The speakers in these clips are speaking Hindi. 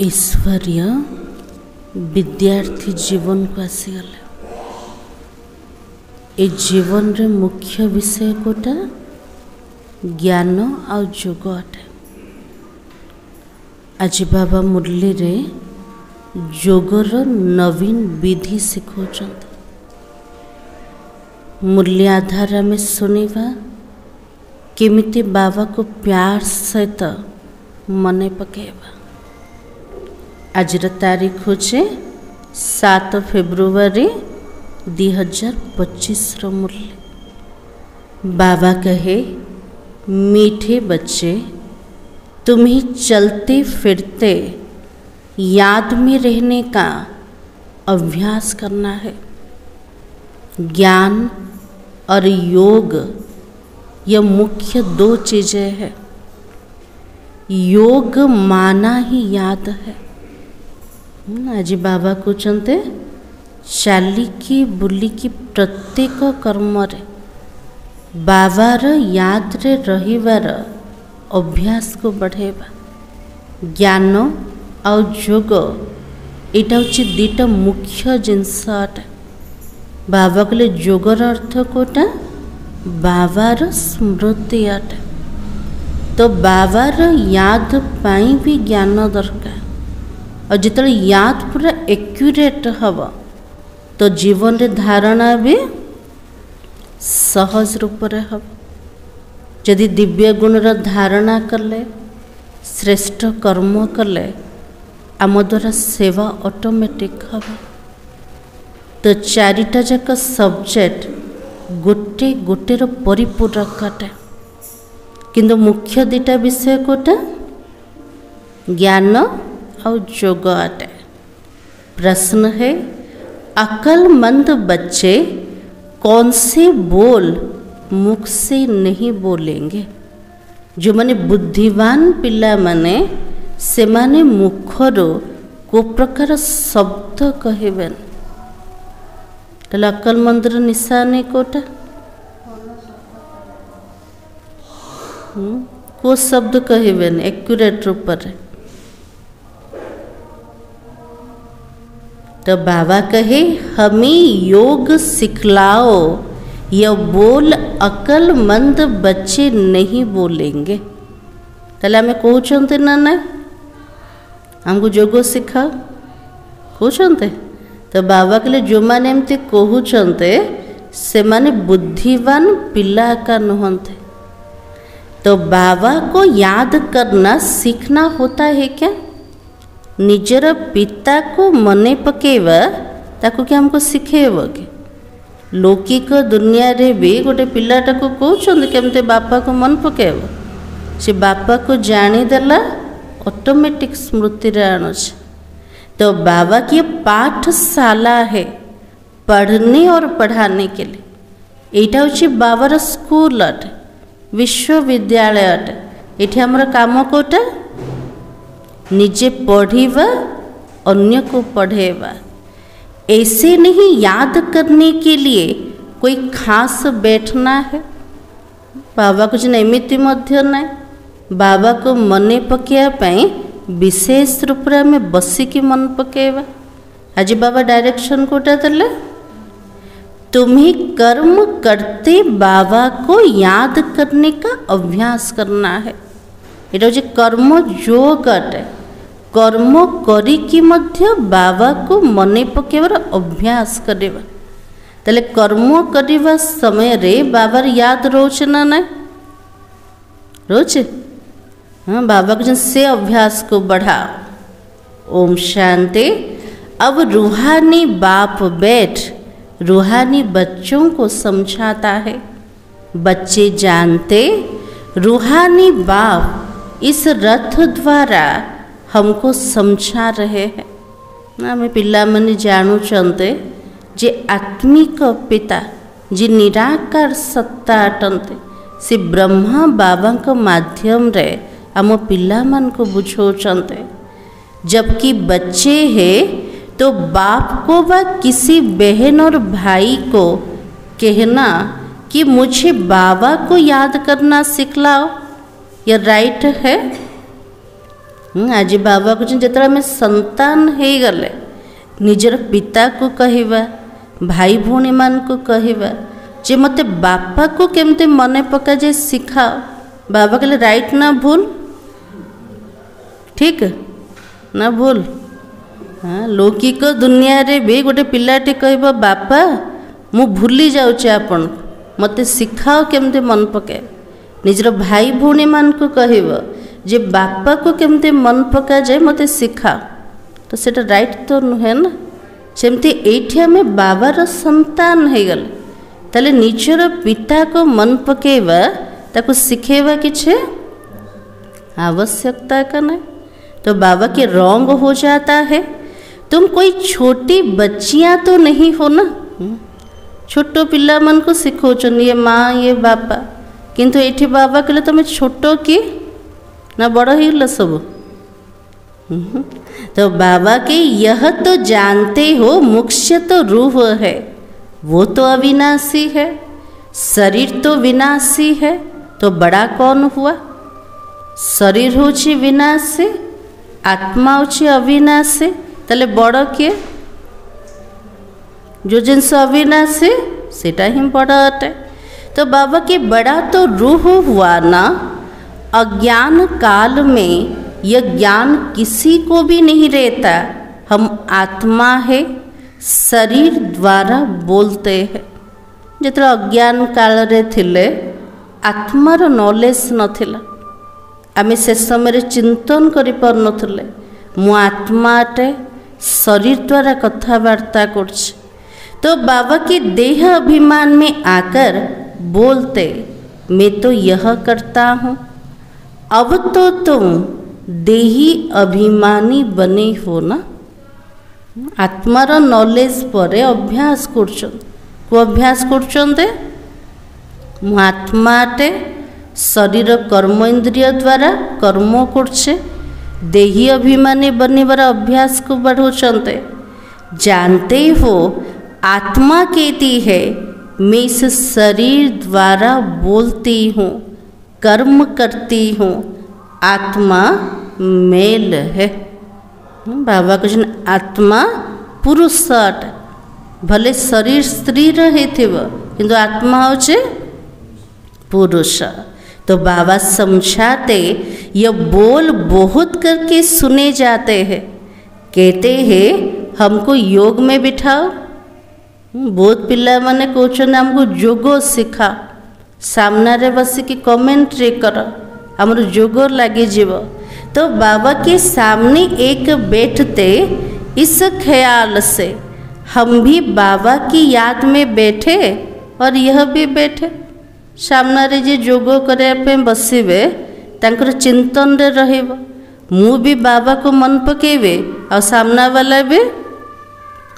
ईश्वरीय विद्यार्थी जीवन को आसीगले। ए जीवन रे मुख्य विषय कोटा ज्ञान आ जोग अटे। आज बाबा मुरली रे जोगर नवीन विधि शिखौछंत। मुरली आधार में सुनिवा केमिति बाबा को प्यार सहित मने पकेवा। आज तारीख होचे 7 फेब्रुआरी 2025 मुरली। बाबा कहे, मीठे बच्चे, तुम्हें चलते फिरते याद में रहने का अभ्यास करना है। ज्ञान और योग यह मुख्य 2 चीज़ें हैं। योग माना ही याद है। आज बाबा कहते चालिकी बुलिकी प्रत्येक कर्म रे बाबार याद रे रहिबार अभ्यास को बढ़ेबा। ज्ञान और जोग एटा होची 2टा मुख्य जिनस अटे। बाबा कहले जोगर अर्थ कोटा बाबार स्मृति अटे। तो बाबार याद पाई भी ज्ञान दरकार। और जिते याद पूरा एक्यूरेट हब तो जीवन रे धारणा भी सहज रूप रे हब। यदि दिव्य गुण रा धारणा कले, श्रेष्ठ कर्म कले, आम द्वारा सेवा ऑटोमेटिक हब। तो 4टा जाक सब्जेक्ट गोटे गोटेर परिपूरक अटे। किंतु मुख्य 2टा विषय कोटा ज्ञान और जोग अटे। प्रश्न है, अक्लमंद बच्चे कौन से बोल मुख से नहीं बोलेंगे? जो माने बुद्धिवान पिला माने से माने मुखरो को प्रकार शब्द कहबेन। तले अक्लमंदर निशानी कोटा को शब्द कहबेन एक्यूरेट रूप रे। तो बाबा कहे, हमें योग सिखलाओ, यह बोल अक्लमंद बच्चे नहीं बोलेंगे। ताले हमें कहते ना ना हमको योग सिखाओ कहते। तो बाबा कहले जो माने एमती कहते से माने बुद्धिवान पिला का नुहंते। तो बाबा को याद करना सीखना होता है क्या? निजर पिता को मने पकेवा ताको क्या हमको सिखेब कि? लौकिक दुनिया रे भी गोटे पिलाटा को कहते केमते बापा को मन पकेब। से बापा को जानीदेला ऑटोमेटिक स्मृति रे आणुछ। तो बाबा की पाठशाला है पढ़ने और पढ़ाने के लिए। एटा होची बाबार स्कूल अटे, विश्वविद्यालय अटे। एठी हमर काम कोटा निजे पढ़ीवा, अन्य को पढ़ेवा। ऐसे नहीं याद करने के लिए कोई खास बैठना है। बाबा कुछ एमिति मध्य ना। बाबा को मने पकेवा पाई विशेष रूप में बसिकी मन पकेवा। आज बाबा डायरेक्शन कोटा देले, तुम्हें कर्म करते बाबा को याद करने का अभ्यास करना है। ये जो कर्म जोग अटे। कर्म करी कि मध्य बाबा को मने पकेबार अभ्यास करेबा। ताले कर्म करिबा समय रे बाबार याद रोचे ना ना रोचे। हाँ, बाबा के से अभ्यास को बढ़ाओ। ओम शांति। अब रूहानी बाप बैठ रूहानी बच्चों को समझाता है। बच्चे जानते रूहानी बाप इस रथ द्वारा हमको समझा रहे हैं। आम पिला माने जानुचंते जे आत्मिक पिता जी निराकार सत्ता अटंते से ब्रह्मा बाबा को माध्यम रे आम पिला मान को बुझौचंते। जबकि बच्चे हैं तो बाप को व किसी बहन और भाई को कहना कि मुझे बाबा को याद करना सिखलाओ, यह राइट है? आज बाबा कहते जो आम संतान हो गले निजर पिता को कहवा भाई भौणी मान को कहवा जे मते बापा को केमते मने पका जे सिखाओ। बाबा कहले राइट ना भूल, ठीक ना भूल। हाँ लौकिक दुनिया रे भी गोटे पिलाटी कहब बापा मु भूली जाऊँ आपण मते सिखाओ केमते मन पकाए। निजर भाई भौणी मान को कहब जे बापा को केमते मन पका जाए मते सिखाओ, तो सेटा राइट तो नुहे ना। सेमती एठी आमे बाबार संतान हो गले ताले निजर पिता को मन पकेवा ताको सिखेवा किछे आवश्यकता का नहीं। तो बाबा के रॉन्ग हो जाता है। तुम कोई छोटी बच्चियां तो नहीं हो ना, छोटो पिला मन को सिखोचन ये माँ ये बापा, किंतु एठी बाबा कहले तुम छोटो की ना बड़ हो सब। तो बाबा के यह तो जानते हो मुख्य तो रूह है, वो तो अविनाशी है, शरीर तो विनाशी है, तो बड़ा कौन हुआ? शरीर होची विनाशी, आत्मा होची अविनाशी, तले बड़ किए? जो जिनस अविनाशी सेटा ही बड़ा अटे। तो बाबा के बड़ा तो रूह हुआ ना। अज्ञान काल में यह ज्ञान किसी को भी नहीं रहता हम आत्मा है, शरीर द्वारा बोलते हैं। जिते अज्ञान काल रे थिले आत्मार नॉलेज नथिला, आमे से समय चिंतन करि पार नथले मु आत्माटे शरीर द्वारा कथावार्ता करछि। तो बाबा के देह अभिमान में आकर बोलते मैं तो यह करता हूँ। अब तो तुम देही अभिमानी बने हो ना। आत्मार नॉलेज पर अभ्यास कर आत्माटे शरीर कर्म इंद्रिय द्वारा कर्म करछे, देही अभिमानी बनिबार अभ्यास को बढ़ाते। जानते हो आत्मा कहती है मैं इस शरीर द्वारा बोलती हूँ, कर्म करती हूँ, आत्मा मेल है। बाबा कहते आत्मा पुरुष अटे, भले शरीर स्त्री रहे किंतु आत्मा होचे पुरुष। तो बाबा समझाते ये बोल बहुत करके सुने जाते हैं, कहते हैं हमको योग में बिठाओ। बहुत पिला माने कहते हमको जोग सिखा, सामना रे बसिकी कमेंट्री कर हमर जोग लगी जीव। तो बाबा के सामने एक बैठते इस ख्याल से हम भी बाबा की याद में बैठे और यह भी बैठे। सामना रे जे जोग करने बसवे तांकर चिंतन रे रहिबो, मु भी बाबा को मन पकेवे और सामना वाला भी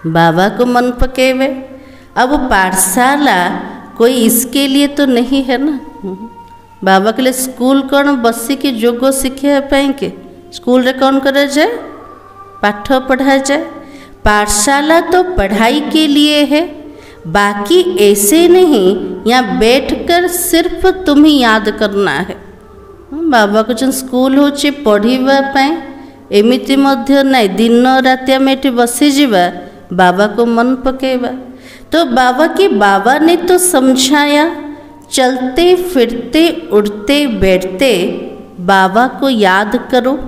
बाबा को मन पकेवे। अब पाठशाला कोई इसके लिए तो नहीं है ना। बाबा के लिए स्कूल कौन बसिकी जोग शिखा के स्कूल रे कौन करा जाए पाठ पढ़ा जाए। पाठशाला तो पढ़ाई के लिए है, बाकी ऐसे नहीं यहाँ बैठकर सिर्फ तुम्हें याद करना है। बाबा को स्कूल होची पढ़िबा पई एमिति मध्य नहीं, दिन राति आम एठी बसी जीवा बाबा को मन पकेवा। तो बाबा ने तो समझाया चलते फिरते उठते बैठते बाबा को याद करो।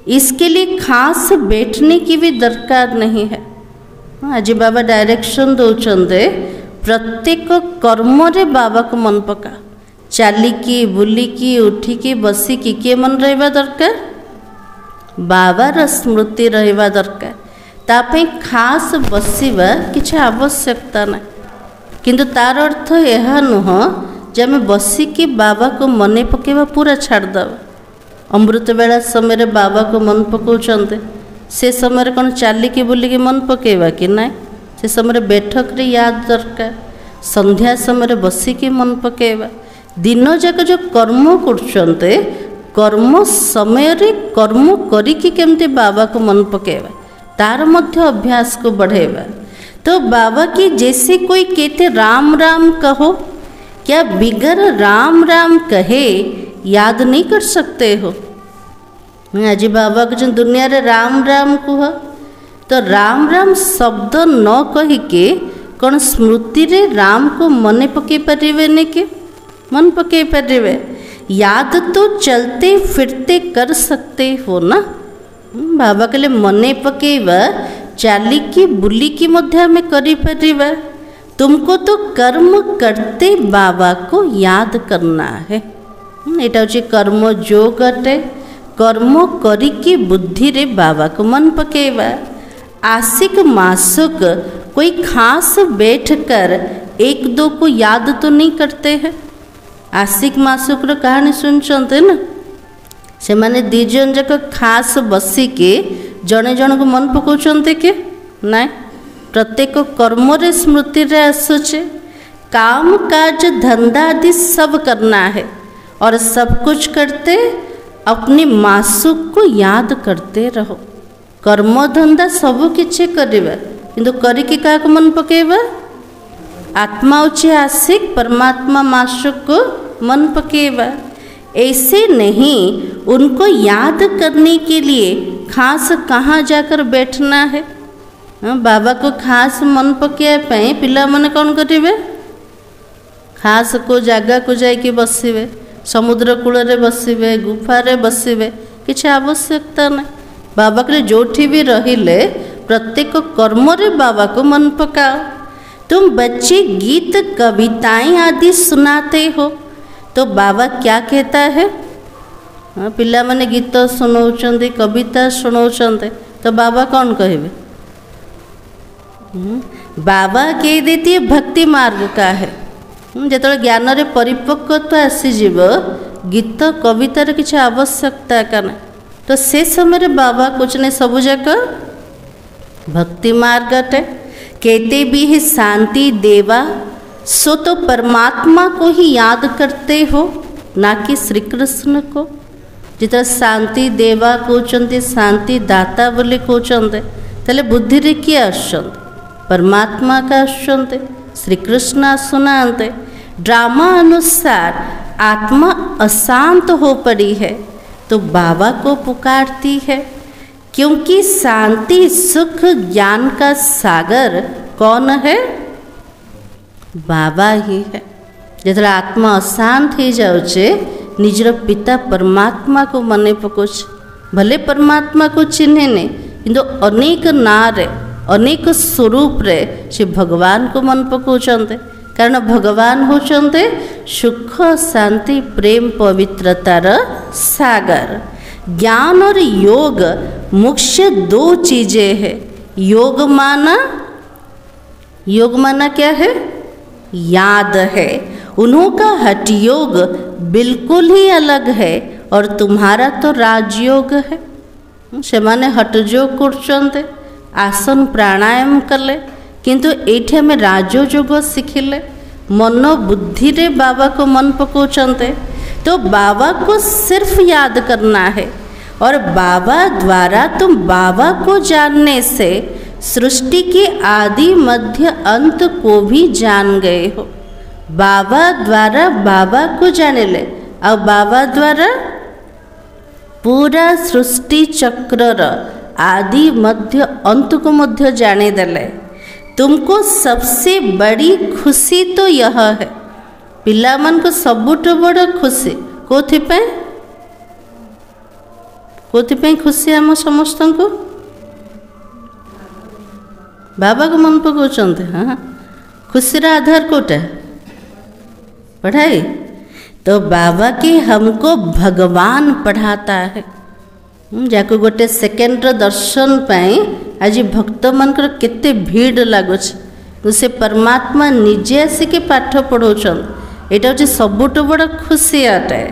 इसके लिए खास बैठने की भी दरकार नहीं है। आज बाबा डायरेक्शन दौरान प्रत्येक कर्म रे बाबा को मन पका, चालिकी बुलिकी उठिकी बसिकी किए मन रहा दरकार, बाबार स्मृति रहा दरकार। तापे खास बसवा किसी आवश्यकता ना, किंतु तार अर्थ यह नुह जे आम बसिकी बाबा को मन पकेवा पूरा छाड़दवा। अमृत बेला समय बाबा को मन पकाउछन्ते, से समय कौन चालिकी बुलिकी मन पकेवा कि ना, से समय बैठक रे याद दरकार। संध्या समय बसिकी मन पकेवा। दिन जाक जो कर्म करछन्ते कर्म समय रे कर्म करिकी केमते बाबा को मन पकेवा तार मध्य अभ्यास को बढ़ेवा। तो बाबा की जैसे कोई कहते राम राम कहो, क्या बिगर राम राम कहे याद नहीं कर सकते हो? आज बाबा कहते दुनिया रे राम राम कुह, तो राम राम शब्द न कहीके कौन स्मृति रे राम को मन पकई पारे कि मन पकई पारे। याद तो चलते फिरते कर सकते हो ना। बाबा कहले मन पकईवा चालिकी बुलिकी मध्य आम कर। तुमको तो कर्म करते बाबा को याद करना है। यहाँ हूँ कर्म जोग अटे। कर्म करिकी बुद्धि रे बाबा को मन पकेवा। आशिक मासुक कोई खास बैठकर एक दो को याद तो नहीं करते हैं। आशिक मासुक रो कहानी सुनते ना, से माने दी जन जाक खास बसिके जड़े जन को मन पकाउछन्ते के ना। प्रत्येक कर्म रे स्मृति रे आसुचे। काम काज धंधा आदि सब करना है और सब कुछ करते अपनी मासुक को याद करते रहो। कर्म धंधा सब किछि करिबा किंतु करिके काको मन पकेबा। आत्मा होचे आशिक, परमात्मा मासुक को मन पकेबा। ऐसे नहीं उनको याद करने के लिए खास कहाँ जाकर बैठना है। बाबा को खास मन पकड़ पिला मन कौन करेंगे, खास को जगह को जाइए बसवे, समुद्र कूल रे बसवे, गुफा रे बसवे, किसी आवश्यकता नहीं। बाबा के जोठी भी रहिले प्रत्येक कर्म रे बाबा को मन पकाओ। तुम बच्चे गीत कविताएं आदि सुनाते हो तो बाबा क्या कहता है। पिला माने गीत सुनाउछन्ते, कविता सुनाउछन्ते तो बाबा कौन कहे। बाबा कह देती है भक्ति मार्ग का है। जो ज्ञान रे परिपक्वता आसीजिव गीत कवितार किसी आवश्यकता का ना, तो से समय रे बाबा कुछ नहीं सब जाक भक्ति मार्ग अटे। कहते भी है शांति देवा, सो तो परमात्मा को ही याद करते हो ना कि श्री कृष्ण को। जितना शांति देवा कहते, शांति दाता बोले कहते, ताले बुद्धि रे किए आसुचंते, परमात्मा का आसुचंते, श्री कृष्ण आसुनांते। ड्रामा अनुसार आत्मा अशांत हो पड़ी है तो बाबा को पुकारती है, क्योंकि शांति सुख ज्ञान का सागर कौन है, बाबा ही है। जो आत्मा अशांत हो जाऊे निजर पिता परमात्मा को मने पकोछ। भले परमात्मा को चिन्हे नहीं किंतु अनेक नारे अनेक स्वरूप रे से भगवान को मन पकाउछन्ते। कारण भगवान होचन्ते सुख शांति प्रेम पवित्रतार सागर। ज्ञान और योग मुख्य दो चीजें है। योग माना क्या है, याद है। उन्हों का हठ योग बिल्कुल ही अलग है और तुम्हारा तो राजयोग है। से माने हठ योग करछन्ते, आसन प्राणायाम कले, किंतु एठी हमें राजयोग शिखिले। मन बुद्धि रे बाबा को मन पकाउछन्ते तो बाबा को सिर्फ याद करना है और बाबा द्वारा तुम बाबा को जानने से सृष्टि के आदि मध्य अंत को भी जान गए हो। बाबा द्वारा बाबा को जाने ले और बाबा द्वारा पूरा सृष्टि चक्र आदि मध्य अंत को मध्य जाने देले। तुमको सबसे बड़ी खुशी तो यह है, पिला मन को सबुठ बड़ खुशी कोथिपाई खुशी आम समस्त को बाबा को मन पकाउछन्ते। हाँ, खुशी रा आधार कोटा पढ़ाई तो बाबा के हमको भगवान पढ़ाता है। जाको गोटे सेकेंड दर्शन पाई आज भक्त मानकर केते भीड़ लगुच, से परमात्मा निजे आसिके पाठ पढ़ाउछन। एटा होची सबुठ बड़ खुशी अटे।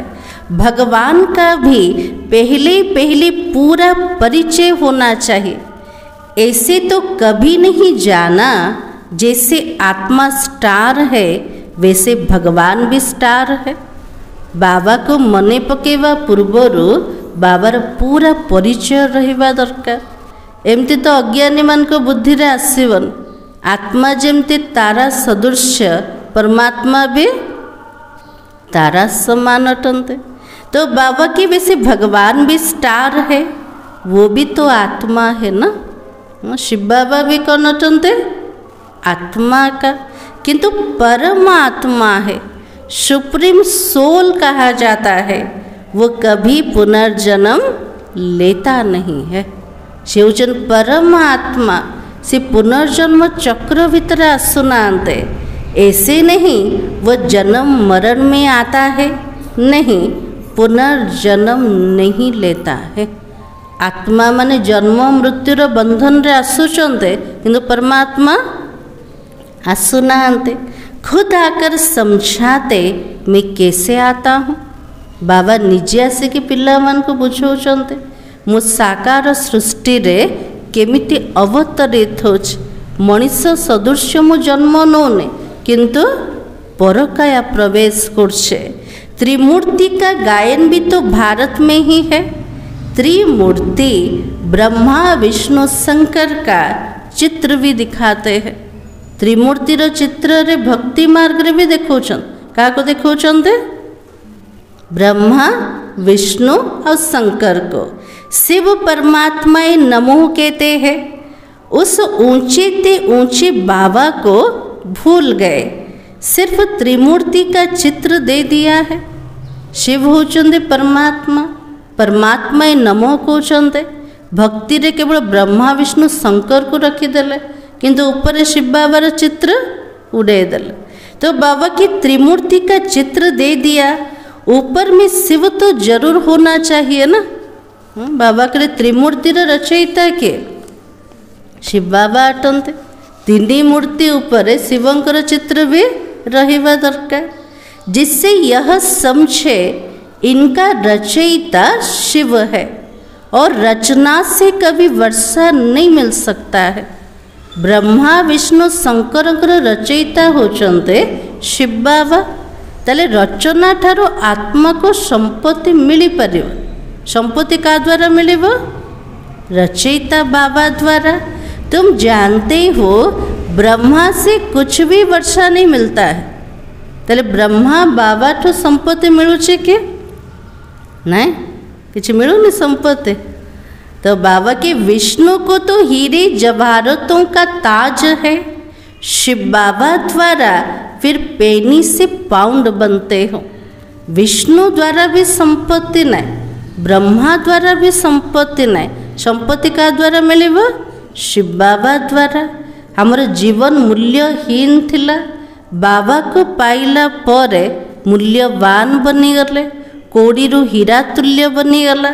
भगवान का भी पहले पूरा परिचय होना चाहिए। ऐसे तो कभी नहीं जाना जैसे आत्मा स्टार है वैसे भगवान भी स्टार है। बाबा को मने पकेवा पूर्वरु बाबार पूरा परिचय रहिबा दरकार। एमती तो अज्ञानी मान को बुद्धि रे आसीबन। आत्मा जेमती तारा सदृश परमात्मा भी तारा समान अटंते। तो तो बाबा की वैसे भगवान भी स्टार है, वो भी तो आत्मा है ना। शिव बाबा भी कौन अटंते? आत्मा का, किंतु परमात्मा है, सुप्रीम सोल कहा जाता है, वो कभी पुनर्जन्म लेता नहीं है। से होचन परमात्मा, से पुनर्जन्म चक्र भीतर आसुनाते, ऐसे नहीं वो जन्म मरण में आता है, नहीं, पुनर्जन्म नहीं लेता है। आत्मा माने जन्म मृत्युर बंधन रे आसुचंते, किंतु परमात्मा आसुनाते। खुद आकर समझाते मैं कैसे आता हूँ। बाबा निजे आसिक पिला मान को बुझाउछंते मु साकार सृष्टि रे केमिति अवतरित होछि, मनीष सदृश्य मु जन्म नौने किंतु परकाया प्रवेश करछे। त्रिमूर्ति का गायन भी तो भारत में ही है। त्रिमूर्ति ब्रह्मा विष्णु शंकर का चित्र भी दिखाते हैं। त्रिमूर्तिर चित्र रे भक्ति मार्ग रे भी देखौछन। का को देखौछन? ब्रह्मा विष्णु और शंकर को शिव परमात्मा नमो कहते हैं। उस ऊंचे ते ऊंचे बाबा को भूल गए, सिर्फ त्रिमूर्ति का चित्र दे दिया है। शिव होचंदे परमात्मा, परमात्मा नमो कहते। भक्ति रे केवल ब्रह्मा विष्णु शंकर को रखीदेले, किंतु ऊपर शिव बाबार चित्र उड़ेदेले। तो बाबा की त्रिमूर्ति का चित्र दे दिया, ऊपर में शिव तो जरूर होना चाहिए ना। बाबा के त्रिमूर्तिर रचयिता के शिव बाबा अटंते। तीन मूर्ति ऊपर शिवंकर चित्र भी रहिबा दरकार, जिससे यह समझे इनका रचयिता शिव है और रचना से कभी वर्षा नहीं मिल सकता है। ब्रह्मा विष्णु शंकर रचयिता होचंते शिव बाबा। ताले रचना ठारो आत्मा को संपत्ति मिली परिव। संपत्ति का द्वारा मिलिबो? रचयिता बाबा द्वारा। तुम जानते हो ब्रह्मा से कुछ भी वर्षा नहीं मिलता है, ताले ब्रह्मा बाबा ठो संपत्ति मिलुचे के नहीं, किछ मिलुनी संपत्ति। तो बाबा के विष्णु को तो हीरे जवाहरतों का ताज है। शिव बाबा द्वारा फिर पेनी से पाउंड बनते हो। विष्णु द्वारा भी संपत्ति नहीं, ब्रह्मा द्वारा भी संपत्ति नहीं। संपत्ति का द्वारा मिलेबो? शिव बाबा द्वारा। हमर जीवन मूल्यहीन थिला, बाबा को पाइला परे मूल्यवान बनीगले, कोड़ी रु हीरा तुल्य बनीगला।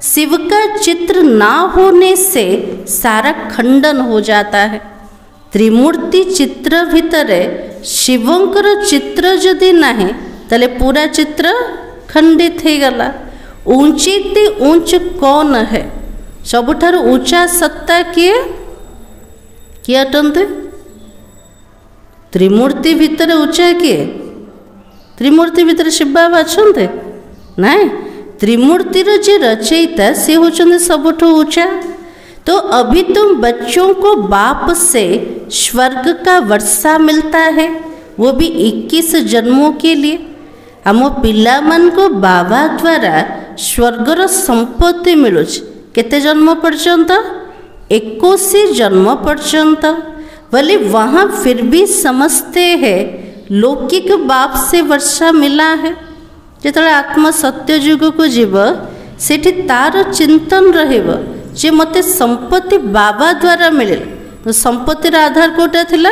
शिव का चित्र ना होने से सारा खंडन हो जाता है। त्रिमूर्ति चित्र भितरे शिवंकर चित्र जदि नहीं तले पूरा चित्र खंडित हो गला। ऊंचे ते ऊंच कौन है? सबुठार ऊंचा सत्ता किए किए अटंते? त्रिमूर्ति भितर ऊंचा किए? त्रिमूर्ति भितर शिव बाबा अछंते? नहीं, त्रिमूर्तिर जे रचयिता से होचंदे सबुठो ऊंचा। तो अभी तुम बच्चों को बाप से स्वर्ग का वर्षा मिलता है, वो भी 21 जन्मों के लिए। हम पिला मन को बाबा द्वारा स्वर्गर संपत्ति मिलुच। केते जन्म पर्यंत? 21 जन्म पर्यंत। बोले वहाँ फिर भी समझते हैं लौकिक बाप से वर्षा मिला है। जिते आत्मा सत्य युग को जीव सेठी तार चिंतन रहिबो जे मते संपत्ति बाबा द्वारा मिले। तो संपत्तिर आधार कोटा थिला?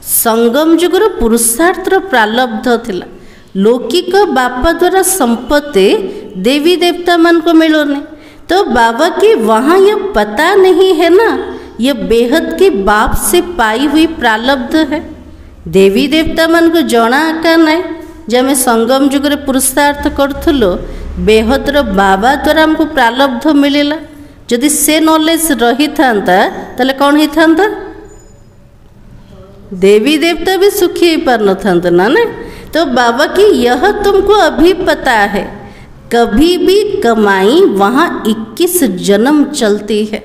संगम युगर पुरुषार्थ प्रालब्ध थिला। लौकिक बापा द्वारा संपत्ति देवी देवता मन को मिलोनी। तो बाबा की वहाँ यह पता नहीं है ना, यह बेहद के बाप से पाई हुई प्रालब्ध है। देवी देवता मन को जना का नहीं। जब मैं संगम युग रे पुरुषार्थ करूँ बेहदर बाबा द्वारा हमको प्रालब्ध मिलेला। जदि से नॉलेज रही था ताले कौन ही था? देवी देवता भी सुखी ही पार न था ना। तो बाबा की यह तुमको अभी पता है, कभी भी कमाई वहाँ 21 जन्म चलती है।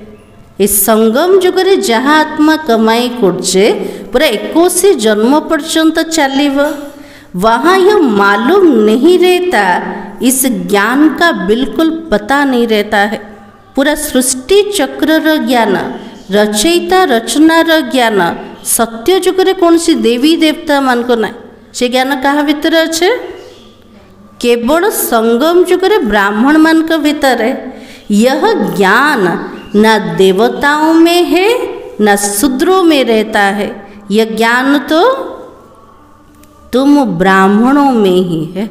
इस संगम युग रे जहाँ आत्मा कमाई करछे पूरा 21 जन्म पर्यंत चलिब। वहाँ यह मालूम नहीं रहता, इस ज्ञान का बिल्कुल पता नहीं रहता है। पूरा सृष्टि चक्र ज्ञान, रचयिता रचनार ज्ञान, सत्य जुगरे कौन सी देवी देवता मान को ना, से ज्ञान कहाँ भीतर अच्छे? केवल संगम जुगरे ब्राह्मण मान के भीतर है। यह ज्ञान न देवताओं में है न शूद्रों में रहता है। यह ज्ञान तो तुम ब्राह्मणों में ही है।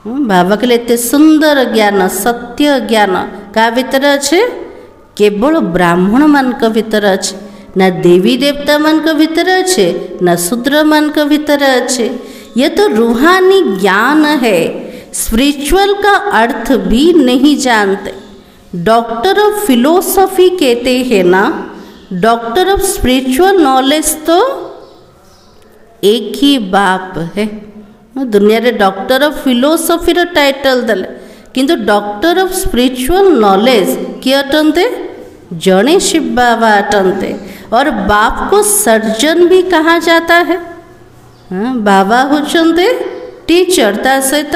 बाबा के लिए सुंदर ज्ञान, सत्य ज्ञान का भीतर अच्छे? केवल ब्राह्मण मान के भीतर अच्छे, न देवी देवता मान के भीतर अच्छे न शूद्र मान के भीतर अच्छे। यह तो रूहानी ज्ञान है, स्पिरिचुअल का अर्थ भी नहीं जानते। डॉक्टर ऑफ फिलोसफी कहते हैं ना, डॉक्टर ऑफ स्पिरिचुअल नॉलेज तो एक ही बाप है। दुनिया रे डॉक्टर ऑफ फिलोसफी रो टाइटल देले, किंतु डॉक्टर ऑफ स्पिरिचुअल नॉलेज किए अटंते? जड़े शिव बाबा अटंते। और बाप को सर्जन भी कहा जाता है। बाबा होचंते टीचर, ता सहित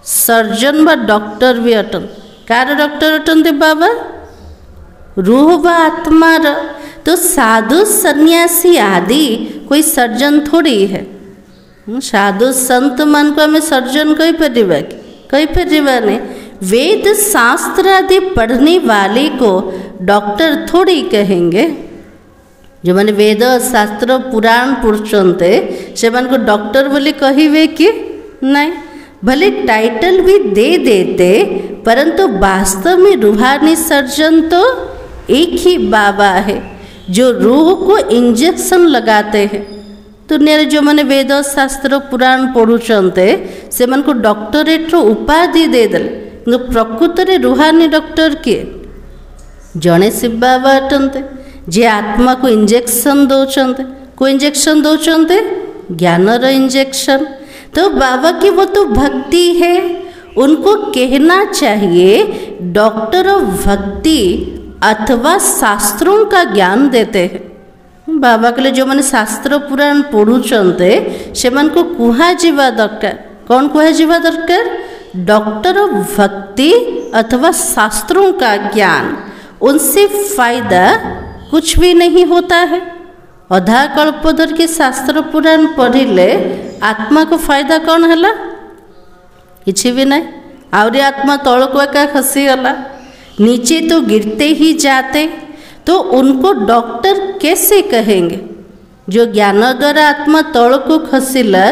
सर्जन व डॉक्टर भी अटन। कार डॉक्टर अटंते बाबा? रूह व आत्मार। तो साधु सन्यासी आदि कोई सर्जन थोड़ी है। साधु संत मान को हमें सर्जन कही परिवा कि कही परिवा ने। वेद शास्त्र आदि पढ़ने वाले को डॉक्टर थोड़ी कहेंगे। जो मैंने वेद शास्त्र पुराण पढ़ते से मान को डॉक्टर बोली कहिवे कि नहीं। भले टाइटल भी दे देते, परंतु वास्तव में रूहानी सर्जन तो एक ही बाबा है जो रूह को इंजेक्शन लगाते हैं। दुनिया जो मैंने वेद शास्त्र पुराण पढ़ुचंते से मन को डॉक्टरेट उपाधि दे देले, किंतु प्रकृत रे रूहानी डॉक्टर किए? जड़े शिव बाबा अटंते, जे आत्मा को इंजेक्शन दौचंते। को इंजेक्शन दौचंते? ज्ञानर इंजेक्शन। तो बाबा की वो तो भक्ति है। उनको कहना चाहिए डॉक्टर ऑफ भक्ति अथवा शास्त्रों का ज्ञान देते हैं। बाबा के लिए जो मैंने शास्त्र पुराण पढ़ुचंते से मन को कुहा जीवा दरकार। कौन कुहा जीवा दरकार? डॉक्टर ऑफ भक्ति अथवा शास्त्रों का ज्ञान। उनसे फायदा कुछ भी नहीं होता है। अधा कल्पधर के शास्त्र पुराण पढ़िले आत्मा को फायदा कौन है? किसी भी नहीं। आवरी आत्मा तौलक एका खसीगला, नीचे तो गिरते ही जाते। तो उनको डॉक्टर कैसे कहेंगे? जो ज्ञान द्वारा आत्मा तौल को खसीला,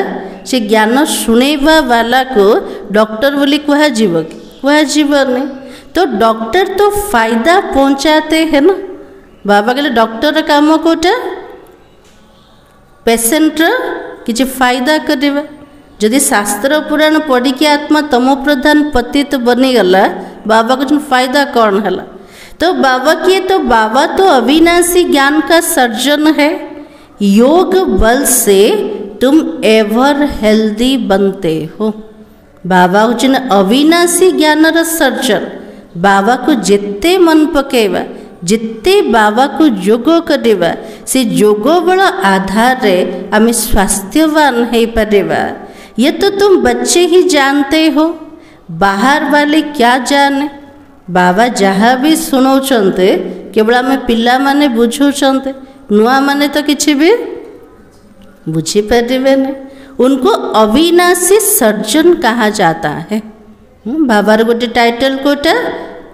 से ज्ञान सुनेवा वाला को डॉक्टर बोली कुहा जीव कि कुहा जीव नहीं। तो डॉक्टर तो फायदा पहुँचाते हैं ना। बाबा कहले डॉक्टर काम कोटा पेसेंटर किसी फायदा करवा। जदि शास्त्र पुराण पढ़ी कि आत्मा तमो प्रधान पतित बनीगला, बाबा को फायदा कौन है? तो बाबा किए तो बाबा तो अविनाशी ज्ञान का सर्जन है। योग बल से तुम एवर हेल्दी बनते हो। बाबा हूँ अविनाशी ज्ञान सर्जन। बाबा को जिते मन पकेवा, जिते बाबा को जोग करवा, से जोग बल आधार रे आम स्वास्थ्यवान हो पारिबा। ये तो तुम बच्चे ही जानते हो, बाहर वाले क्या जाने। बाबा जहाँ भी शुणाउछन्ते केवल आम पिला माने बुझुछन्ते, नुआ माने तो किछि भी बुझी पारिबे नहीं। उनको अविनाशी सर्जन कहा जाता है। बाबार गोटे टाइटल कोटा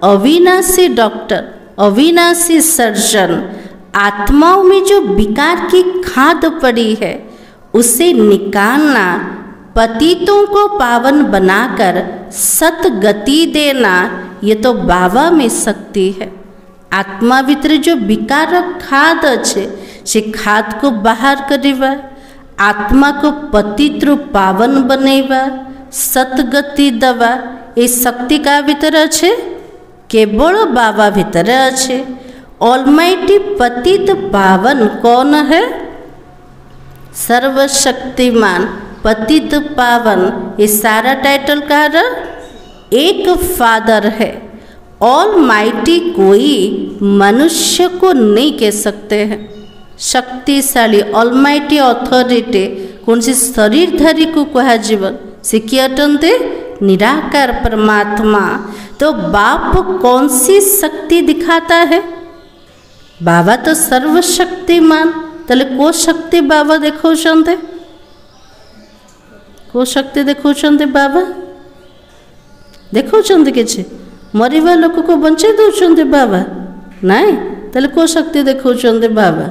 अविनाशी डॉक्टर, अविनाशी सर्जन। आत्माओं में जो विकार की खाद पड़ी है उसे निकालना, पतितों को पावन बनाकर सतगति देना, ये तो बाबा में शक्ति है। आत्मा भीतर जो विकार खाद अच्छे से खाद को बाहर करवा, आत्मा को पतित्र पावन बनेवा, सतगति दवा, ये शक्ति का भीतर अच्छे केवल बाबा भीतर अच्छे। ऑलमाइटी पतित पावन कौन है? सर्वशक्तिमान पतित पावन। ये सारा टाइटल का एक फादर है। ऑल माइटी कोई मनुष्य को नहीं कह सकते हैं। शक्तिशाली ऑलमाइटी अथॉरिटी कौन सी शरीरधारी को कहा जीवन से किए अटंते निराकार परमात्मा। तो बाप कौन सी शक्ति दिखाता है? बाबा तो सर्वशक्तिमान। तले को शक्ति बाबा देखौछन्ते? को शक्ति देखौछन्ते बाबा? देखौछन्ते किछि? मरिबा लोक को बंचाई दौछन्ते बाबा? नाई। तले को शक्ति देखौछन्ते बाबा?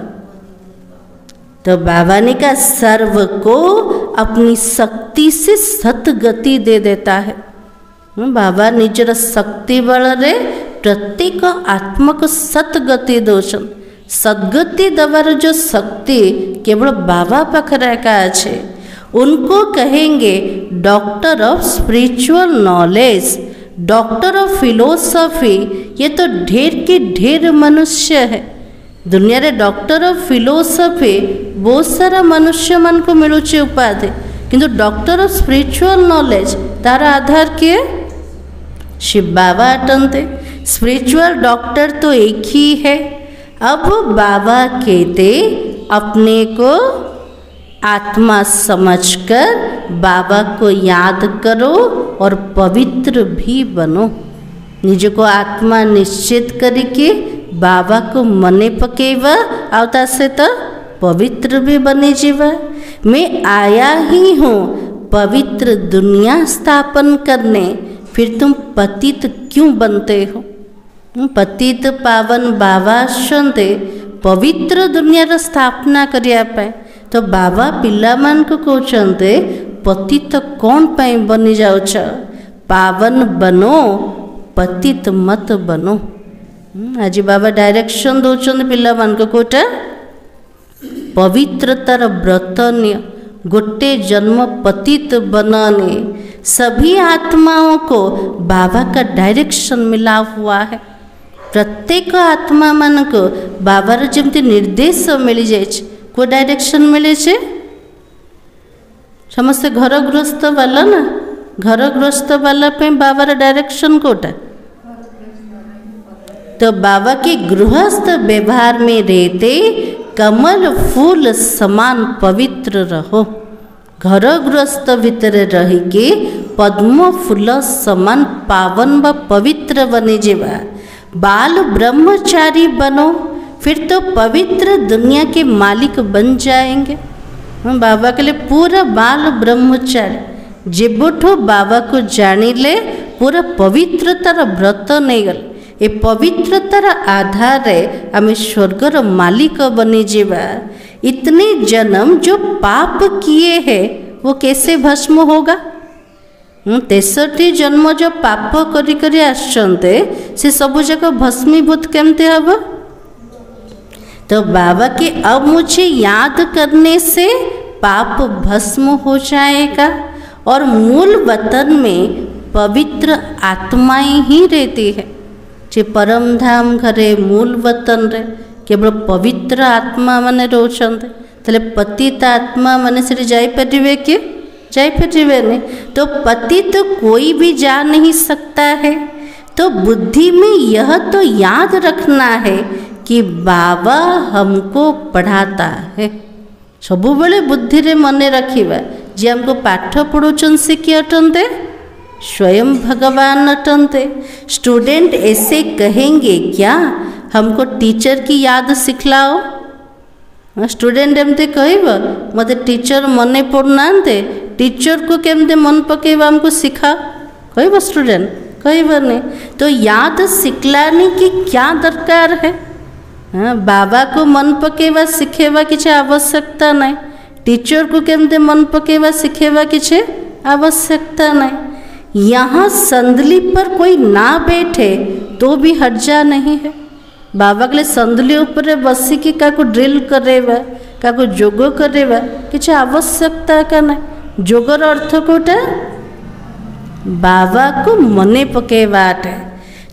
तो बाबा ने कहा सर्व को अपनी शक्ति से सतगति दे देता है। बाबा निजर शक्ति बल रे प्रत्येक आत्मा को सतगति दौछन। सद्गति दबार जो शक्ति केवल बाबा पाखरे का अच्छे। उनको कहेंगे doctor of spiritual knowledge, doctor of philosophy. ये तो ढेर के ढेर मनुष्य है दुनिया रे। डॉक्टर ऑफ फिलोसफी बहुत सारा मनुष्य मन को मिलुचे उपाधि, किंतु डॉक्टर ऑफ स्पिरिचुअल नॉलेज तार आधार किए शिव बाबा अटंते। स्पिरिचुअल डॉक्टर तो एक ही है। अब बाबा कहते अपने को आत्मा समझकर बाबा को याद करो और पवित्र भी बनो। निज को आत्मा निश्चित करके बाबा को मने पकेवा आवता से तो पवित्र भी बने जीवा। मैं आया ही हूँ पवित्र दुनिया स्थापन करने, फिर तुम पतित क्यों बनते हो? पतित पावन बाबा आसते पवित्र दुनिया स्थापना करिया पाए। तो बाबा पिला मान को कहते पतित कौन पाई बनी जाउछ? पावन बनो, पतित मत बनो। आज बाबा डायरेक्शन दौरान पिला मान को कोटा पवित्रतार व्रत निय, गोटे जन्म पतित बनने। सभी आत्माओं को बाबा का डायरेक्शन मिला हुआ है। प्रत्येक आत्मा मान को बाबार जमती निर्देश मिल जाए। को डायरेक्शन मिले छे? समस्त घर गृहस्थ वाला ना, घर गृहस्थ वाला पे बाबार डायरेक्शन कोटा। तो बाबा के गृहस्थ व्यवहार में रहते कमल फूल समान पवित्र रहो। घर गृहस्थ भीतर रही के पद्म फूल समान पावन व पवित्र बने जीवा। बाल ब्रह्मचारी बनो, फिर तो पवित्र दुनिया के मालिक बन जाएंगे। बाबा के लिए पूरा बाल ब्रह्मचारी जेबठो बाबा को जानी ले पूरा पवित्रतार व्रत नहीं गल। ये पवित्रतार आधार आम स्वर्गर मालिक बनी जीवा। इतने जन्म जो पाप किए हैं वो कैसे भस्म होगा? 63 जन्म जो पाप करी करी आसचंते से सब जगह भस्मीभूत केमते हब? तो बाबा के अब मुझे याद करने से पाप भस्म हो जाएगा और मूल वतन में पवित्र आत्माएं ही रहती है। जे परम धाम घरे मूल वतन रे केवल पवित्र आत्मा माने रोचंते। तले पतित आत्मा माने से जाई परिवे के जाई परिवे ने। तो पति तो कोई भी जा नहीं सकता है। तो बुद्धि में यह तो याद रखना है कि बाबा हमको पढ़ाता है। सबु बेले बुद्धि रे मने रखिबा जे हमको पाठ पढ़ुचन से कि अटंते स्वयं भगवान अटंते। स्टूडेंट ऐसे कहेंगे क्या हमको टीचर की याद सिखलाओ? स्टूडेंट एमते कहब मते टीचर मने पड़नाते, टीचर को केमते मन पकेबा हमको सिखा कहब? स्टूडेंट कहबनी। तो याद सिखलाने की क्या दरकार है? बाबा को मन पकेबा सिखेबा किसी आवश्यकता नहीं। टीचर को केमते मन पकेबा सिखेबा किसी आवश्यकता नहीं। यहाँ संदली पर कोई ना बैठे तो भी हर्जा नहीं है। बाबा के लिए संदली ऊपर बसी की काको ड्रिल करेबा, काको जोग करेबा किसी आवश्यकता का नहीं। जोगर अर्थ कोटा बाबा को मने पकेबा है।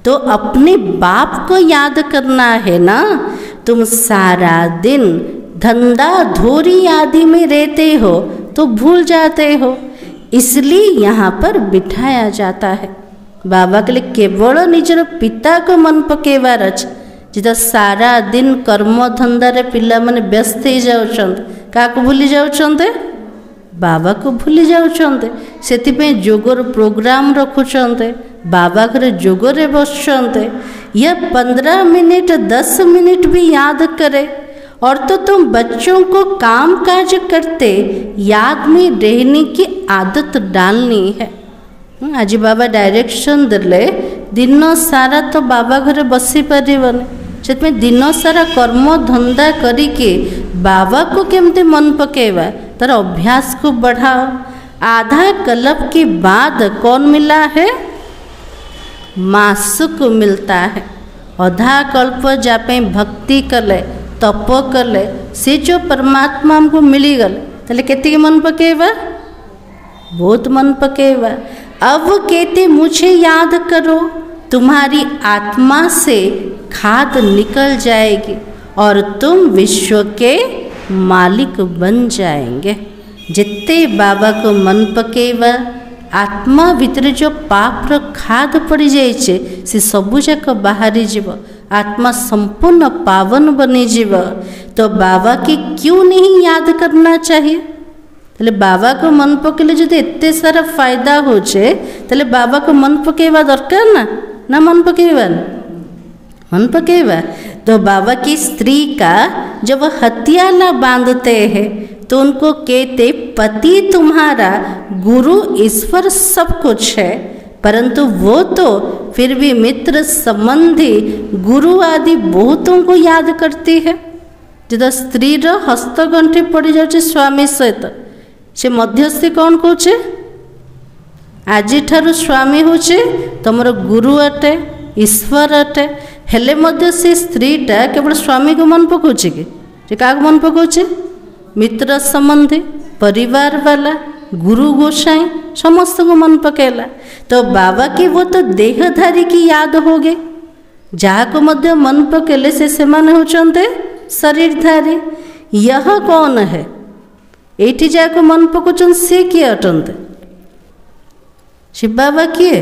तो अपने बाप को याद करना है ना। तुम सारा दिन धंधा धोरी आदि में रहते हो तो भूल जाते हो, इसलिए यहाँ पर बिठाया जाता है। बाबा के लिए केवल निजर पिता को मन पकेबार अछि। जिदा सारा दिन कर्म धंदा रे पिला माने व्यस्त हो जाउछन्ते, काको भूली जाउछन्ते? बाबा को भूली जाउछन्ते सेतिपे जोगर प्रोग्राम रखुछन्ते बाबा घरे जोगरे बसछन्ते या 15 मिनट 10 मिनट भी याद करे और तो तुम बच्चों को काम काज करते याद में रहने की आदत डालनी है। आज बाबा डायरेक्शन देले दिन सारा तो बाबा घरे बसी पारिबनी से दिन सारा कर्म धंदा करिके बाबा को केमते मन पकेवा तार अभ्यास को बढ़ाओ। आधा कल्प के बाद कौन मिला है? मासुक मिलता है। आधा कल्प जापे भक्ति कले तप कले से जो परमात्मा हमको मिली गले ताले केती मन पकेवा? बहुत मन पकेवा। अब कहते मुझे याद करो, तुम्हारी आत्मा से खाद निकल जाएगी और तुम विश्व के मालिक बन जाएंगे। जितने बाबा को मन पकेवा आत्मा भीतर जो पाप रो खाद पड़ जाए से सबू जाक बाहरी जीव, आत्मा संपूर्ण पावन बनी जीव। तो बाबा की क्यों नहीं याद करना चाहिए? तले बाबा को मन पकेले जो एते सारा फायदा होचे तले बाबा को मन पकेवा दरकार ना मन पकेवा मन पकेवा। तो बाबा की स्त्री का जब हथियाला बांधते हैं तो उनको कहते पति तुम्हारा गुरु ईश्वर सब कुछ है, परंतु वो तो फिर भी मित्र संबंधी गुरु आदि बहुतों को याद करती है। जो स्त्री रो हस्तगंठी पड़ जाए स्वामी सहित से मध्यस्थी कौन कहे? आज ठारू स्वामी होचे तुमर गुरु अटे ईश्वर अटे। हेले मध्य से स्त्रीटा केवल स्वामी को मन पकाउछि कि क्या मन पकाउछि? मित्र संबंधी परिवार वाला गुरु गोसाई समस्त को मन पकेला। तो बाबा की वो तो देहधारी की याद हो गए, जहाँ को मध्य मन पकेले से माने होचंते शरीरधारी। यह कौन है? एठी जाको मन पकाउछन से किए अटंते? शिव बाबा किए?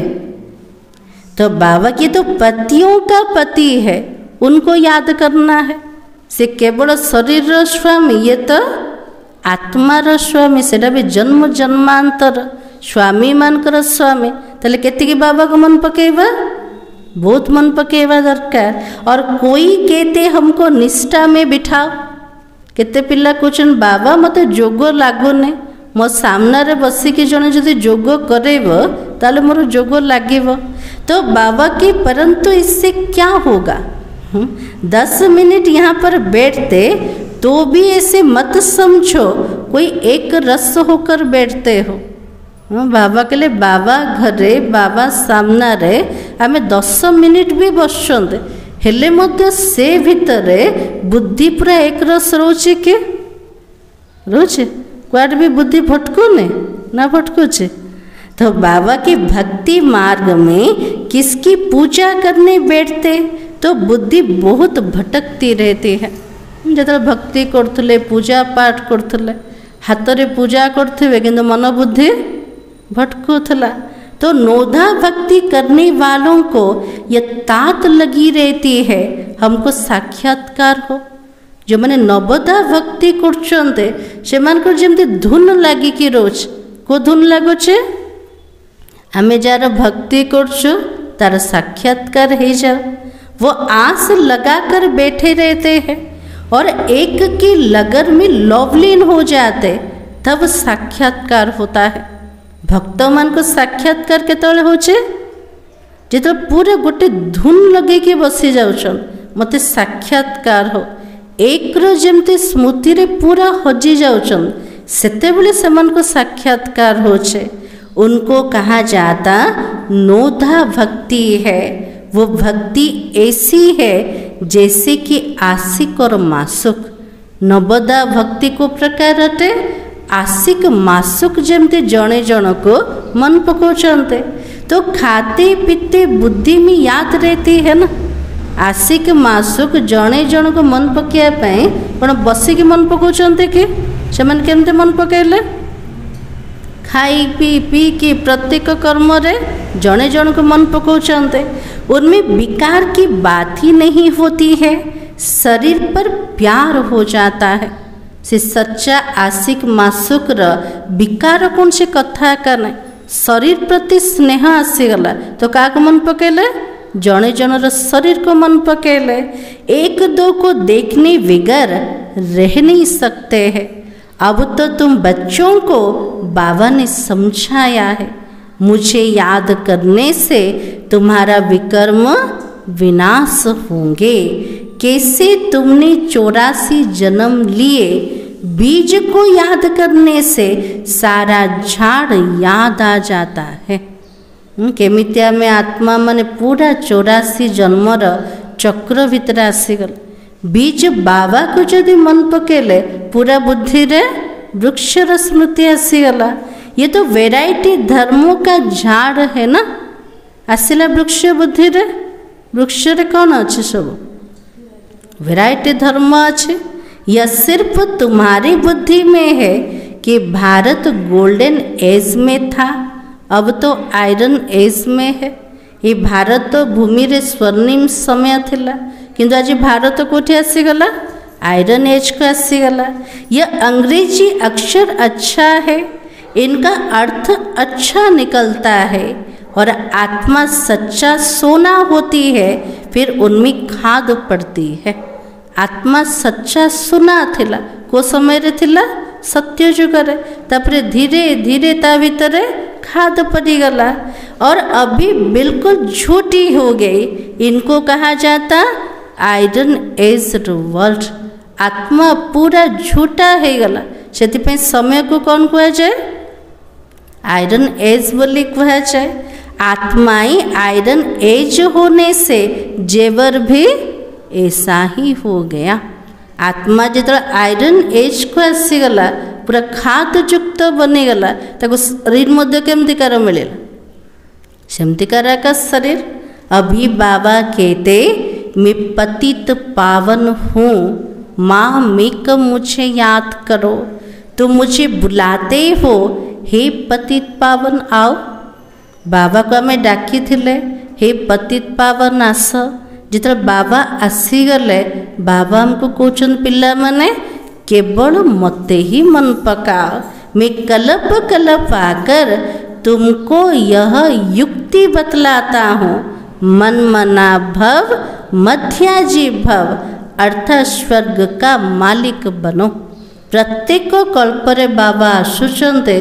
तो बाबा की तो पतियों का पति है, उनको याद करना है। से केवल शरीर स्वामी, ये तो आत्मार स्वामी, सेटा भी जन्म जन्मांतर स्वामी मानकर स्वामी। ताले केतिकी बाबा को मन पकेवा? बहुत मन पकेवा दरकार। और कोई कहते हमको निष्ठा में बिठाओ। केते पिला कहछन बाबा मते जोग लागुने, मो सामने बसिकी जने जदि जोग करेब ताले मोर जोग लागिब। तो बाबा की परंतु इससे क्या होगा? 10 मिनट यहाँ पर बैठते तो भी ऐसे मत समझो कोई एक रस होकर बैठते हो। बाबा के लिए बाबा घरे बाबा सामना रे आमे 10 मिनट भी बसछन्ते हेले मध्य से भितरे बुद्धि पूरा एक रस रोचे के रोचे कुआड भी बुद्धि भटकुने ना भटकुचे। तो बाबा के भक्ति मार्ग में किसकी पूजा करने बैठते तो बुद्धि बहुत भटकती रहती है। जो भक्ति करथुले पूजा पाठ करथुले हाथ रे पूजा करथिबे किंतु मन बुद्धि भटकुथला। तो नोधा भक्ति करने वालों को ये तात लगी रहती है हमको साक्षात्कार हो। जो मैंने नवदा भक्ति करछन्ते से मानकर जेमती धुन लागी कि रोज को धुन लागुचे आमे जार भक्ति करछु तार साक्षात्कार हो जाओ। वो आस लगा कर बैठे रहते हैं और एक की लगन में लवलीन हो जाते तब साक्षात्कार होता है। भक्त मान को साक्षात्कार केतले होचे जिते पूरा गोटे धुन लगे कि बसी जाउछन मते साक्षात्कार हो। एक जमती स्मृति रे पूरा हजी जाउछन सेते बेले समान को साक्षात्कार होचे। उनको कहा जाता नोधा भक्ति है। वो भक्ति ऐसी है जैसे कि आशिक और मासुक। नवदा भक्ति को प्रकार अटे आशिक मासुक जमते जने जन को मन पकाउछन्ते तो खाते पीते बुद्धि में याद रहती है ना। आशिक मासुक जने जन को मन पकाया पाए पण बसिक मन पकाउछन्ते कि सेमान केमते मन पकाइले खाई पी पी के प्रत्येक कर्म रे जने जन को मन पकाउछन्ते। उनमें विकार की बात ही नहीं होती है, शरीर पर प्यार हो जाता है। से सच्चा आशिक मासुकर विकार कौन से कथा का ना शरीर प्रति स्नेह आसीगला तो क्या मन पकेले जड़े जनर शरीर को मन पकेले एक दो को देखने बगैर रह नहीं सकते हैं। अब तो तुम बच्चों को बाबा ने समझाया है, मुझे याद करने से तुम्हारा विकर्म विनाश होंगे। कैसे तुमने 84 जन्म लिए, बीज को याद करने से सारा झाड़ याद आ जाता है। केमितिया में आत्मा माने पूरा 84 जन्मर चक्र भितर आसीगल। बीज बाबा को जदि मन पकेले पूरा बुद्धि रे वृक्षर स्मृति आसीगला। ये तो वेराइटी धर्मों का झाड़ है ना, आसिला वृक्ष बुद्धि रे। वृक्ष रे कौन अच्छे सब वेराइटी धर्म अच्छे। यह सिर्फ तुम्हारी बुद्धि में है कि भारत गोल्डन एज में था, अब तो आयरन एज में है। ये भारत तो भूमि रे स्वर्णिम समय थिला, किंतु आज भारत कोठी आसीगला आयरन एज को आसीगला। यह अंग्रेजी अक्षर अच्छा है, इनका अर्थ अच्छा निकलता है और आत्मा सच्चा सोना होती है, फिर उनमें खाद पड़ती है। आत्मा सच्चा सुना थिला को समय रे थिला सत्य जुग रे, तापरे धीरे धीरे ता भीतर खाद पड़ी गला और अभी बिल्कुल झूठी हो गई। इनको कहा जाता आयरन एज वर्ल्ड। आत्मा पूरा झूठा है गला, से समय को कौन कहा जाए आयरन एज बोली कहा जाए। आत्माई आयरन एज होने से जेवर भी ऐसा ही हो गया। आत्मा जो आयरन एज को आसीगला पूरा खाद युक्त बनीगला, ताको शरीर मध्य केमतिकार मिले सेमतिकार का शरीर। अभी बाबा कहते मैं पतित पावन हूँ, माँ मेक मुझे याद करो। तुम मुझे बुलाते हो हे पतित पावन आओ। बाबा को आम डाकी थिले हे पतित पावन आस। जिते बाबा आसीगले बाबा हमको कहते पिला माने केवल मते ही मन पकाओ, मैं कल्प कल्प आकर तुमको यह युक्ति बतलाता हूँ। मन मना भव मध्याजी भव, अर्थात स्वर्ग का मालिक बनो। प्रत्येक कल्परे बाबा आसुचंते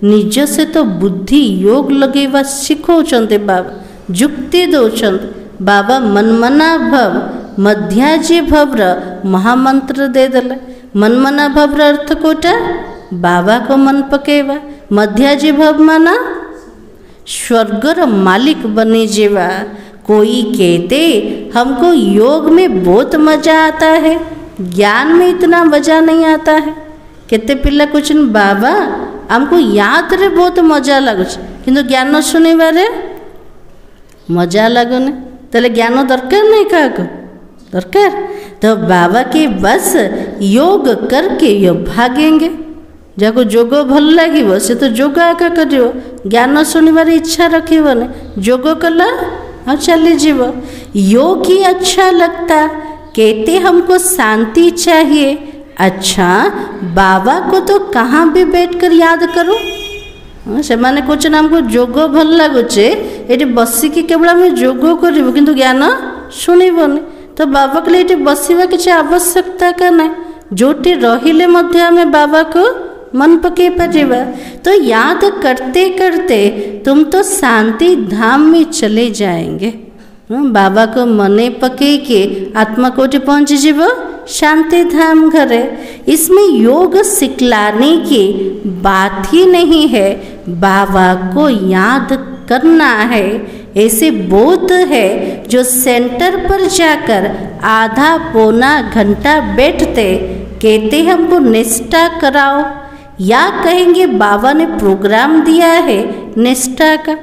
निज से तो बुद्धि योग लगेवा शिखौचंते, बाबा युक्ति दौचंते। बाबा मनमना भव मध्याजी भव्र महामंत्र दे देले। मनमना भव्र अर्थ कोटा बाबा को मन पकेवा, मध्याजी भव माना स्वर्गर मालिक बने जीवा। कोई कहते हमको योग में बहुत मजा आता है, ज्ञान में इतना मजा नहीं आता है। केते पिला कुछ बाबा हमको याद रे बहुत मजा लगुच, किंतु ज्ञान सुने बारे मजा लगुने। तेरे ज्ञान दरकार नहीं क्या दरकार। तो बाबा के बस योग करके यो भागेंगे। जाको जोग भल लगे से तो जोग आका करियो, ज्ञान शुणवार इच्छा रखिबने, जोग कला हाँ चली जीव। योग ही अच्छा लगता, कहते हमको शांति चाहिए। अच्छा बाबा को तो कहाँ भी बैठकर याद करो। से माने कुछ हमको जोग भल लगुचे, ये बसिकी केवल आम जोग करूँ किंतु ज्ञान शुणबनी। तो बाबा को ये बसवा किसी आवश्यकता का ना, जोटी रहिले मध्य आम बाबा को मन पके पारिबा। तो याद करते करते तुम तो शांति धाम में चले जाएंगे। बाबा को मने पके के आत्मा कोटि पहुँच जीव शांति धाम घरे। इसमें योग सिखलाने की बात ही नहीं है, बाबा को याद करना है। ऐसे बहुत है जो सेंटर पर जाकर आधा पौना घंटा बैठते, कहते हमको निष्ठा कराओ, या कहेंगे बाबा ने प्रोग्राम दिया है निष्ठा का।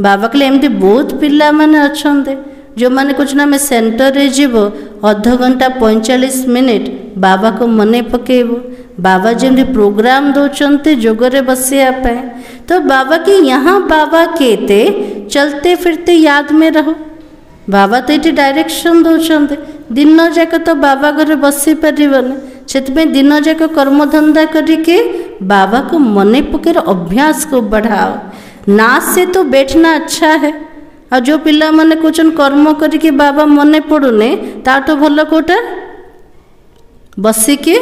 बाबा के लिए एमती बहुत पिला माने अच्छे जो मैंने कुछ ना मैं सेंटर रे जीव अध घंटा 45 मिनिट बाबा को मने पकेब। बाबा जमी प्रोग्राम दौरान जोगरे बसिया पाए, तो बाबा के यहाँ बाबा कहते चलते फिरते याद में रहो। बाबा तो ये डायरेक्शन दौरान दिन जाक तो बाबा घरे बसी पारबनी, से दिन जाक कर्मधंदा करके बाबा को मने पकेर अभ्यास को बढ़ाओ। ना से तो बैठना अच्छा है, और जो पिला माने कुछ कर्म करके बाबा मने पड़ुने ताठो भल कोटा बसिके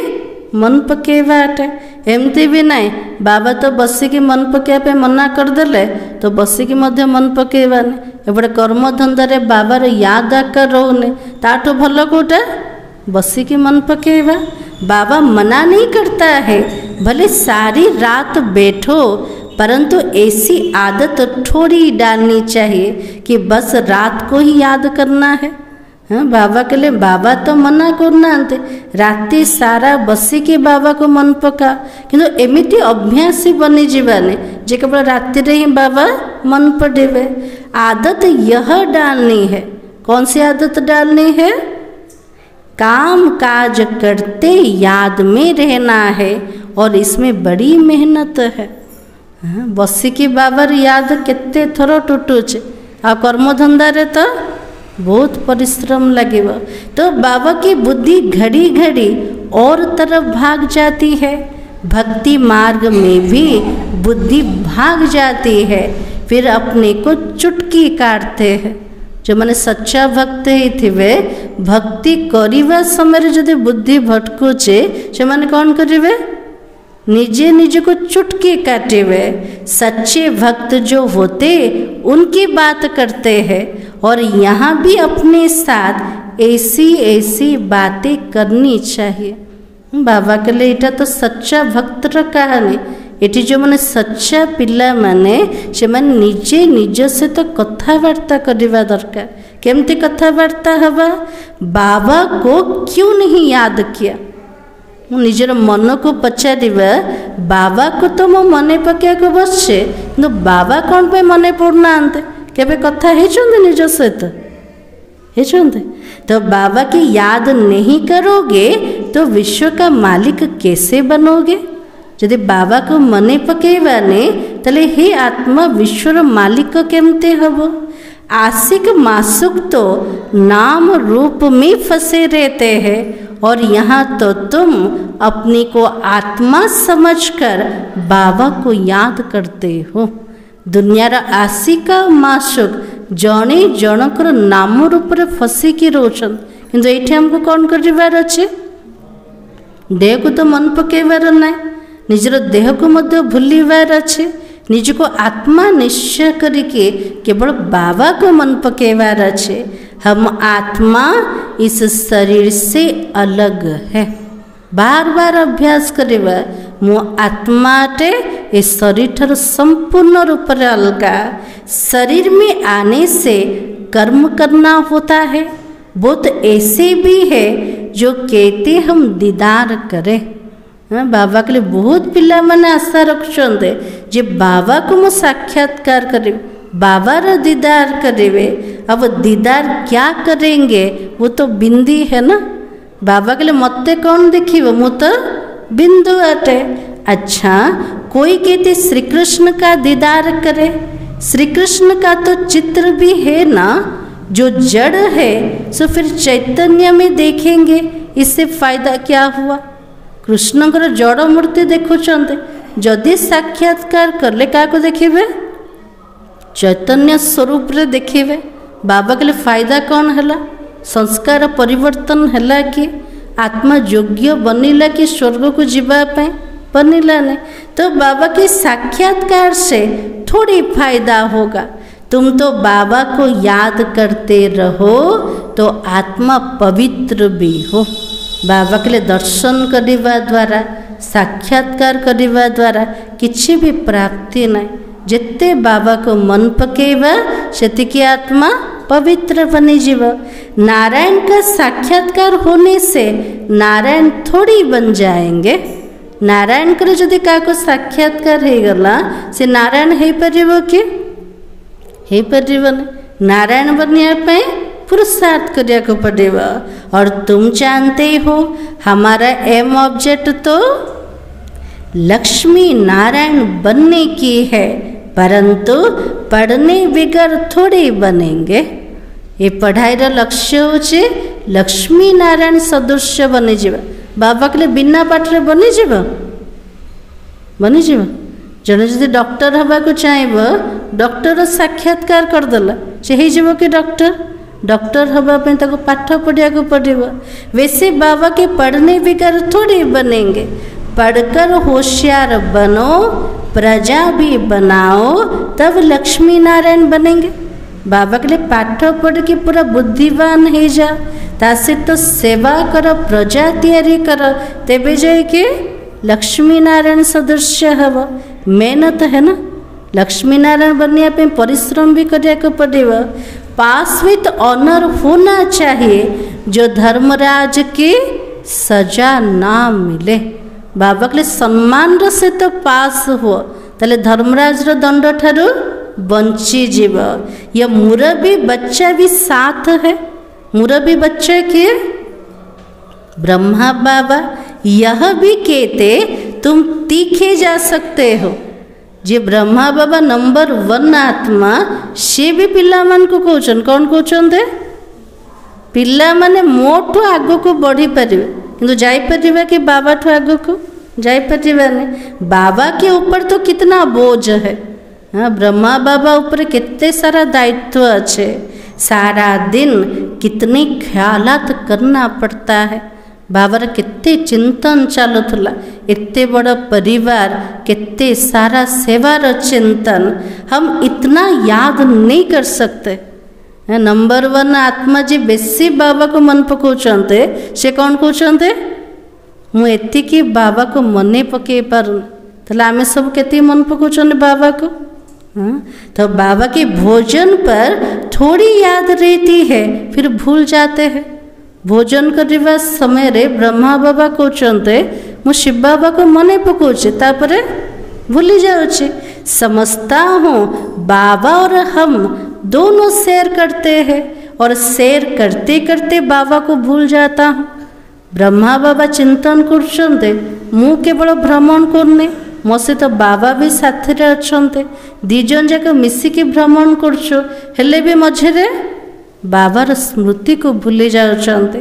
मन पकेवाटे। एमती भी नहीं बाबा तो बसिकी मन पकेवा मना करदे तो बसिकी मन पकेवानी एपटे कर्मधंदारे बाबार याद आकर रोने ताठो भल कोटा बसिकी मन पकेवा। बाबा मना नहीं करता है, भले सारी रात बैठो, परंतु ऐसी आदत थोड़ी डालनी चाहिए कि बस रात को ही याद करना है। हाँ, बाबा के लिए बाबा तो मना करना राति सारा बसी के बाबा को मन पका, किंतु एमिति अभ्यास बनी जीवाने जे केवल राति रे ही बाबा मन पड़े। आदत यह डालनी है, कौन सी आदत डालनी है? काम काज करते याद में रहना है, और इसमें बड़ी मेहनत है। बसी की बाबार याद केते थर टुटुचे, आ कर्मधंदा रे तो बहुत परिश्रम लगे। तो बाबा की बुद्धि घड़ी घड़ी और तरफ भाग जाती है, भक्ति मार्ग में भी बुद्धि भाग जाती है, फिर अपने को चुटकी काटते हैं। जो मैंने सच्चा भक्त ही थे भक्ति करवा समय जदि बुद्धि भटकुचे से मैंने कौन करेंगे? निजे निजे को चुटकी काटेवे। सच्चे भक्त जो होते उनकी बात करते हैं, और यहाँ भी अपने साथ ऐसी ऐसी बातें करनी चाहिए। बाबा के लिए इटा तो सच्चा भक्तर कहानी। एटी जो मैंने सच्चा पिला माने से मैंने निजे निज से तो कथबार्ता करवा दरकार। केमती कथबार्ता हवा? बाबा को क्यों नहीं याद किया? निजर मन को पचारिबा, बाबा को तो मो मने पकेको बसछे, किंतु बाबा कौन पे मने पड़ना आंते? केबे कथा हेचुंदे निज सहित हेचुंदे? तो बाबा की याद नहीं करोगे तो विश्व का मालिक कैसे बनोगे? यदि बाबा को मने पकेबाने तले हे आत्मा विश्वर मालिक केमते हबो? आशिक मासुक तो नाम रूप में फंसे रहते हैं, और यहाँ तो तुम अपने को आत्मा समझकर बाबा को याद करते हो। दुनियार आशिका मासुक जड़े जनकर नाम रूप में फसिकी रोचन, किंतु ये हमको कौन कर अच्छे? देह को तो मन पकेबार ना, निजर देह को मध्य भूलिबार अच्छे। निज को आत्मा निश्चय करके केवल बाबा को मन पकेबार अच्छे। हम आत्मा इस शरीर से अलग है। बार बार अभ्यास करेबा मो आत्माटे इस शरीर ठार संपूर्ण रूप से अलगा। शरीर में आने से कर्म करना होता है। बहुत ऐसे भी है जो कहते हम दीदार करें। बाबा के लिए बहुत पिला माने आशा रखुंते जे बाबा को मो साक्षात्कार करे, बाबा रा दीदार करेवे। अब दीदार क्या करेंगे वो तो बिंदी है ना। बाबा के लिए मत्ते कौन देखिए? मु तो बिंदु अटे। अच्छा, कोई कहते श्री कृष्ण का दीदार करे। श्री कृष्ण का तो चित्र भी है ना, जो जड़ है सो फिर चैतन्य में देखेंगे, इससे फायदा क्या हुआ? कृष्णकर जड़ मूर्ति देखुंते, जदि साक्षात्कार करले क्या को देखिए? चैतन्य स्वरूप रे देखिए। बाबा के लिए फायदा कौन है? संस्कार परिवर्तन है कि आत्मा योग्य बनिला कि स्वर्ग को जीवाई बनिला नहीं। तो बाबा के साक्षात्कार से थोड़ी फायदा होगा। तुम तो बाबा को याद करते रहो तो आत्मा पवित्र भी हो। बाबा के लिए दर्शन करने द्वारा, साक्षात्कार करने द्वारा किसी भी प्राप्ति नहीं। जिते बाबा को मन पकेबा सेतिकी आत्मा पवित्र बनी जीव। नारायण का साक्षात्कार होने से नारायण थोड़ी बन जाएंगे। नारायण कर जदि का साक्षात्कार हो गला से नारायण हो पारिबो कि? हो पारिबोनी। नारायण बनने पुरुषार्थ करने को पड़ेगा। और तुम जानते हो हमारा एम ऑब्जेक्ट तो लक्ष्मी नारायण बनने की है, परंतु पढ़ने बगैर थोड़े बनेंगे। ये पढ़ाई लक्ष्य होचे लक्ष्मी नारायण सदृश बनी जीवा। बाबा के लिए बिना पाठरे बनीजिब बनीजिब जड़े जदि डॉक्टर हवा को चाहब डॉक्टर साक्षात्कार करदेला से हो कि डॉक्टर हवापी पाठ पढ़िया को पड़ेगा। वैसे बाबा के पढ़ने बिगर थोड़ी बनेंगे। पढ़कर होशियार बनो, प्रजा भी बनाओ, तब लक्ष्मी नारायण बनेंगे। बाबा के लिए पाठ पढ़ के पूरा बुद्धिवान हो जा, तासे तो सेवा कर, प्रजा तैयारी कर, तेबे जाके लक्ष्मी नारायण सदृश्य हव। मेहनत है ना, लक्ष्मी नारायण बनने पे परिश्रम भी करने को पड़ेगा। पास विथ ऑनर होना चाहिए, जो धर्मराज की सजा ना मिले। बाबा के लिए सम्मान से तो पास हो, ताले धर्मराज रो दंड ठारू बंची जीव। ये मुरबी बच्चा भी साथ है। मुरबी बच्चे के ब्रह्मा बाबा यह भी कहते तुम तीखे जा सकते हो। जे ब्रह्मा बाबा नंबर 1 आत्मा सी भी पिला मान को कहउछन, कौन कहउछन पिला माने मोठू आगो को बढ़ी परिवे, किंतु जाई परिवे कि बाबा ठू आगो को जाई परिवे ने। बाबा के ऊपर तो कितना बोझ है। हाँ, ब्रह्मा बाबा ऊपर कितने सारा दायित्व अच्छे। सारा दिन कितनी ख्यालात करना पड़ता है। बाबार केते चिंतन चलुला, एते बड़ परिवार, केते सारा सेवार चिंतन हम इतना याद नहीं कर सकते। नंबर 1 आत्मा जी बेसी बाबा को मन पकाउछन्ते, से कौन कहउछन्ते मु एतिकी बाबा को मने पके पारुन। ताले आमे सब केते मन पकाउछन बाबा को। हाँ, तो बाबा के भोजन पर थोड़ी याद रहती है, फिर भूल जाते हैं। भोजन करने समय रे ब्रह्मा बाबा कहते मु शिव बाबा को मने पकाउछे, तापरे भूली जाऊँचे। समझता हूँ बाबा और हम दोनों शेयर करते हैं, और शेयर करते करते बाबा को भूल जाता हूँ। ब्रह्मा बाबा चिंतन करछन्ते, मु केवल भ्रमण करने, मो सहित बाबा भी साथी रे अछन्ते, दिजन जाक मिसिकी भ्रमण करछो, हेले भी मझे बाबार स्मृति को भूली जाउछन्ते।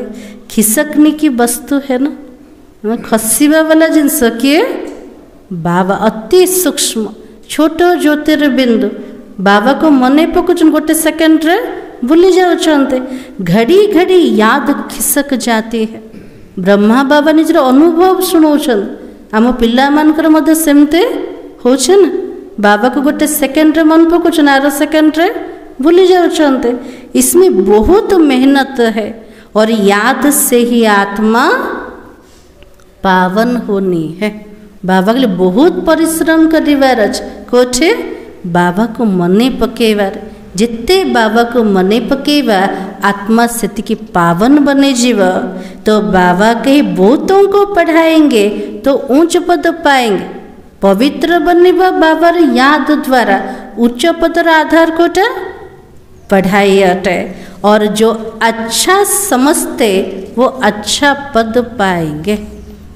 खिसकनी की वस्तु है ना, खसीबा वाला जिनस किए बाबा अति सूक्ष्म छोट ज्योतिर्बिंदु। बाबा को मने पकाउछन, गोटे सेकेंड रे भूली जाउछन्ते। घड़ी घड़ी याद खिसक जाती है। ब्रह्मा बाबा निजर अनुभव शुणाउछन, आम पिला मानकर मध्य सेमते होछे ना। बाबा को गोटे सेकेंड रे मन पकाउछन, आर सेकेंड रे भूली जाउछन्ते। इसमें बहुत मेहनत है, और याद से ही आत्मा पावन होनी है। बाबा के लिए बहुत परिश्रम करिवार अछि। कोठे बाबा को मने पकेवार, जिते बाबा को मने पकेवा आत्मा सेतिकी पावन बने जीव। तो बाबा कहीं बहुतों को पढ़ाएंगे तो ऊंच पद पाएंगे। पवित्र बनिबा बाबार याद द्वारा उच्च पदर आधार कोटा पढ़ाई अटे, और जो अच्छा समझते वो अच्छा पद पाएंगे।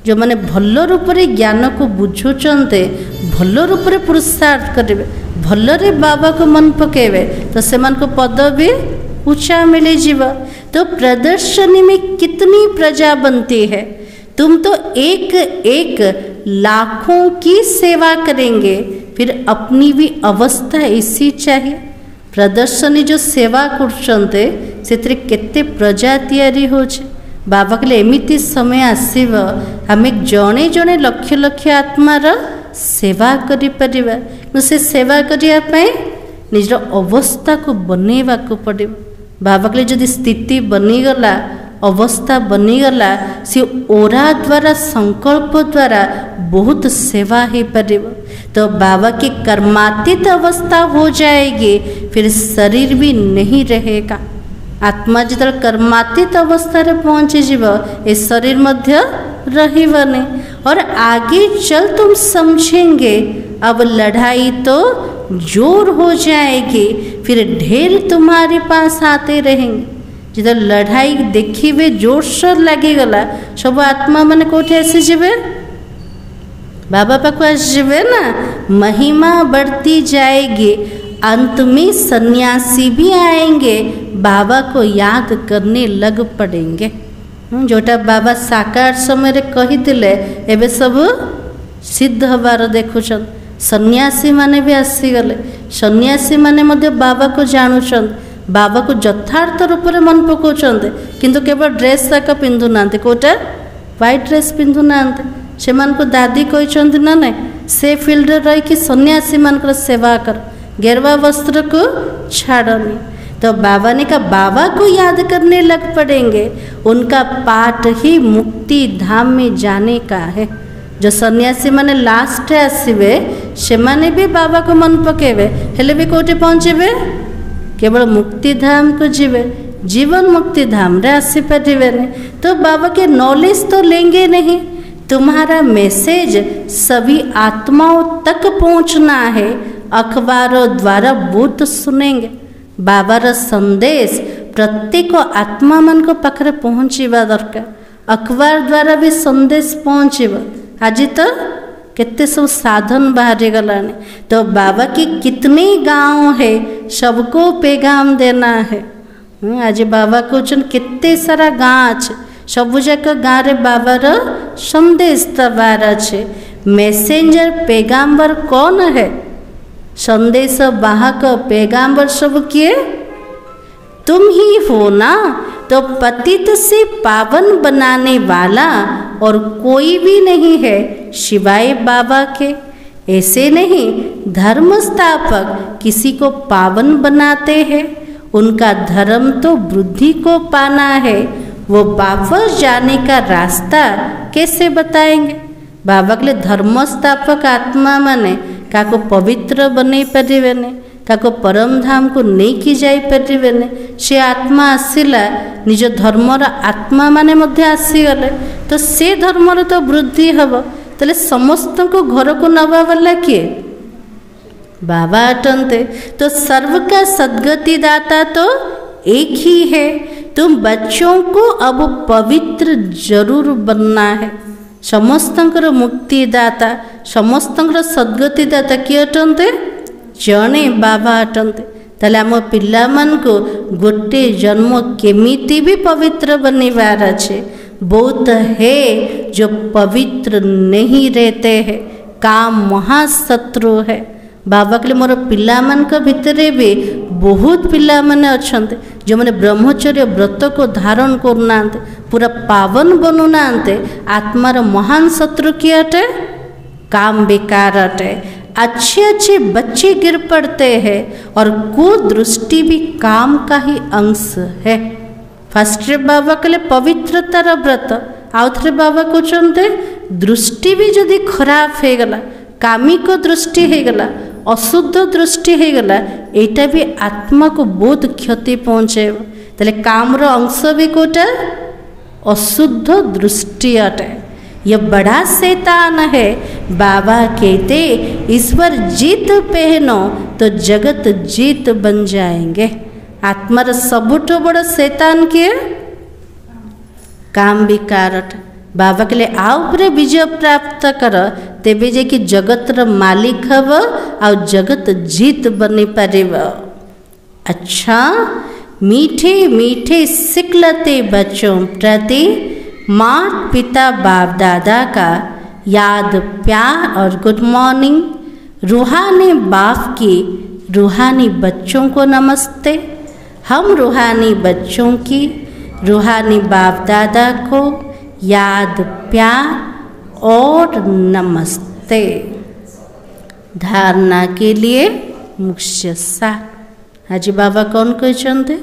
जो मैंने भल रूप रे ज्ञान को बुझुचंते, भल रूप रे पुरुषार्थ करेंगे, भल रे बाबा को मन पकेवे, तो सेमान को पद भी ऊंचा मिले जीव। तो प्रदर्शनी में कितनी प्रजा बनती है। तुम तो एक एक लाखों की सेवा करेंगे, फिर अपनी भी अवस्था ऐसी चाहिए। प्रदर्शनी जो सेवा करछन्ते सेतरे केते प्रजा तैयारी होछे। बाबा के लिए एमिति समय आसीब, आम जड़े जड़े लक्ष लक्ष आत्मार सेवा करि परिबा। से सेवा करने निजर अवस्था को बनैवा को पड़े। बाबा के लिए जदि स्थिति बनीगला, अवस्था बनीगला, सी ओरा द्वारा संकल्प द्वारा बहुत सेवा हो पार। तो बाबा की कर्मातीत अवस्था हो जाएगी, फिर शरीर भी नहीं रहेगा। आत्मा जिते कर्मातीत अवस्था रे पहुँची जीव, ए शरीर मध्य रहिबनी। और आगे चल तुम समझेंगे, अब लड़ाई तो जोर हो जाएगी, फिर ढेर तुम्हारे पास आते रहेंगे। जिधर लड़ाई देखिए जोर शोर लगेगला, सब आत्मा मैंने कोठे आसी जीवे, बाबा पाक आसवे ना। महिमा बढ़ती जाएगी, अंत में सन्यासी भी आएंगे, बाबा को याद करने लग पड़ेंगे। जोटा बाबा साकार समय कही एबे सब सिद्ध हबार देखुछन। सन्यासी माने भी आसीगले, सन्यासी माने मध्य बाबा को जानुछन, बाबा को यथार्थ रूप में मन पकाउछन्ते, किंतु केवल ड्रेस तक पिंधु नांते, कोटा व्हाइट ड्रेस पिंधु नांते। से मान को दादी कहते ना नहीं से फील्ड रही कि सन्यासी मान सेवा कर, गेरुआ वस्त्र को छाड़नी। तो बाबा ने कहा बाबा को याद करने लग पड़ेंगे, उनका पाठ ही मुक्ति धाम में जाने का है। जो सन्यासी माने लास्ट आसवे से माने भी बाबा को मन पकेबे, हेले भी कोटे पहुँचे, केवल मुक्ति धाम को जीवे, जीवन मुक्ति धाम रे आसी पारे। तो बाबा के नॉलेज तो लेंगे नहीं, तुम्हारा मैसेज सभी आत्माओं तक पहुंचना है। अखबारों द्वारा बहुत सुनेंगे, बाबार संदेश प्रत्येक आत्मा मन को पाखरे पहुँचवा दरकार। अखबार द्वारा भी संदेश पहुँचब। आज तो केते सब साधन बाहरी गलाने, तो बाबा की कितने गांव है, सबको पैगाम देना है। आज बाबा कहते केते सारा गाँ अच्छे, सबु जाक गाँव रे बाबार संदेश दबार अच्छे। मैसेंजर पैगाम्बर कौन है? संदेश वाहक पैगाम्बर सब किए तुम ही हो ना। तो पतित से पावन बनाने वाला और कोई भी नहीं है शिवाय बाबा के। ऐसे नहीं, धर्म स्थापक किसी को पावन बनाते हैं, उनका धर्म तो वृद्धि को पाना है। वो वापस जाने का रास्ता कैसे बताएंगे? बाबा के लिए धर्म स्थापक आत्मा माने काको पवित्र बनै पारिबेने, काको परम धाम को नहीं कि जाई पारिबेने। से आत्मा आसिला निज धर्मर आत्मा माने मध्य आसीगले, तो से धर्मर तो वृद्धि हब। तले समस्त को घर को नवा वाला किए? बाबा अटंते। तो सर्व का सद्गति दाता तो एक ही है। तुम बच्चों को अब पवित्र जरूर बनना है। समस्तंकर मुक्तिदाता, समस्तंकर सद्गतिदाता किए अटंते? जणे बाबा अटंते। ताले आम पिला मन को गोटे जन्म केमिति भी पवित्र बनिवार अच्छे। बहुत है जो पवित्र नहीं रहते हैं, काम महाशत्रु है। बाबा के लिए मोर पिला मन के भितरे भी बहुत पिला माने अछंते जो माने ब्रह्मचर्य व्रत को धारण करनाते, पूरा पावन बनुनाते। आत्मार महान शत्रु किए अटे? काम बेकार अटे। अच्छे अच्छे बच्चे गिर पड़ते हैं और कुदृष्टि भी काम का ही अंश है। फर्स्ट बाबा के लिए पवित्रतार व्रत, आउ थे बाबा कहते दृष्टि भी जदि खराब हो गला, कामिक दृष्टि हो गला, अशुद्ध दृष्टि हो गला, एटा भी आत्मा को बहुत क्षति पहुँचेब। ताले कामर अंश भी कोटा अशुद्ध दृष्टि अटे। यह बड़ा शैतान है। बाबा कहते ईश्वर जीत पहनो तो जगत जीत बन जाएंगे। आत्मार सबुठ बड़ शैतान के काम विकार अटे। बाबा के लिए आउपरे विजय प्राप्त कर, तेबे जे कि जगतर मालिक हब आ जगत जीत बनी पारिब। अच्छा, मीठे मीठे सिखलते बच्चों प्रति माता पिता बाप दादा का याद प्यार और गुड मॉर्निंग। रूहानी बाप की रूहानी बच्चों को नमस्ते। हम रूहानी बच्चों की रूहानी बाप दादा को याद प्यार और नमस्ते। धारणा के लिए मुख्य सार हाजी बाबा कौन कहते?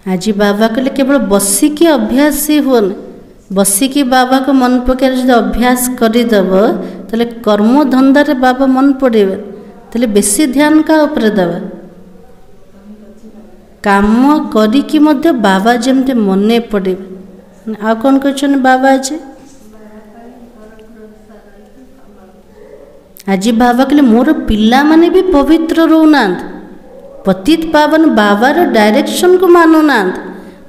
आज बाबा कहले केवल बसिकी अभ्यास ही हुन, बसिकी बाबा को मन पकड़ जो अभ्यास करदेव ताले कर्म धंदारे बाबा मन पड़े, ताले बेसी ध्यान का ऊपर देवा। काम करिकी मध्य बाबा जमते मने पड़े। आ कौन कहते बाबा आज बाबा कहले मोर पिला माने भी पवित्र रोना, पतित पावन बाबार डायरेक्शन को मानुना।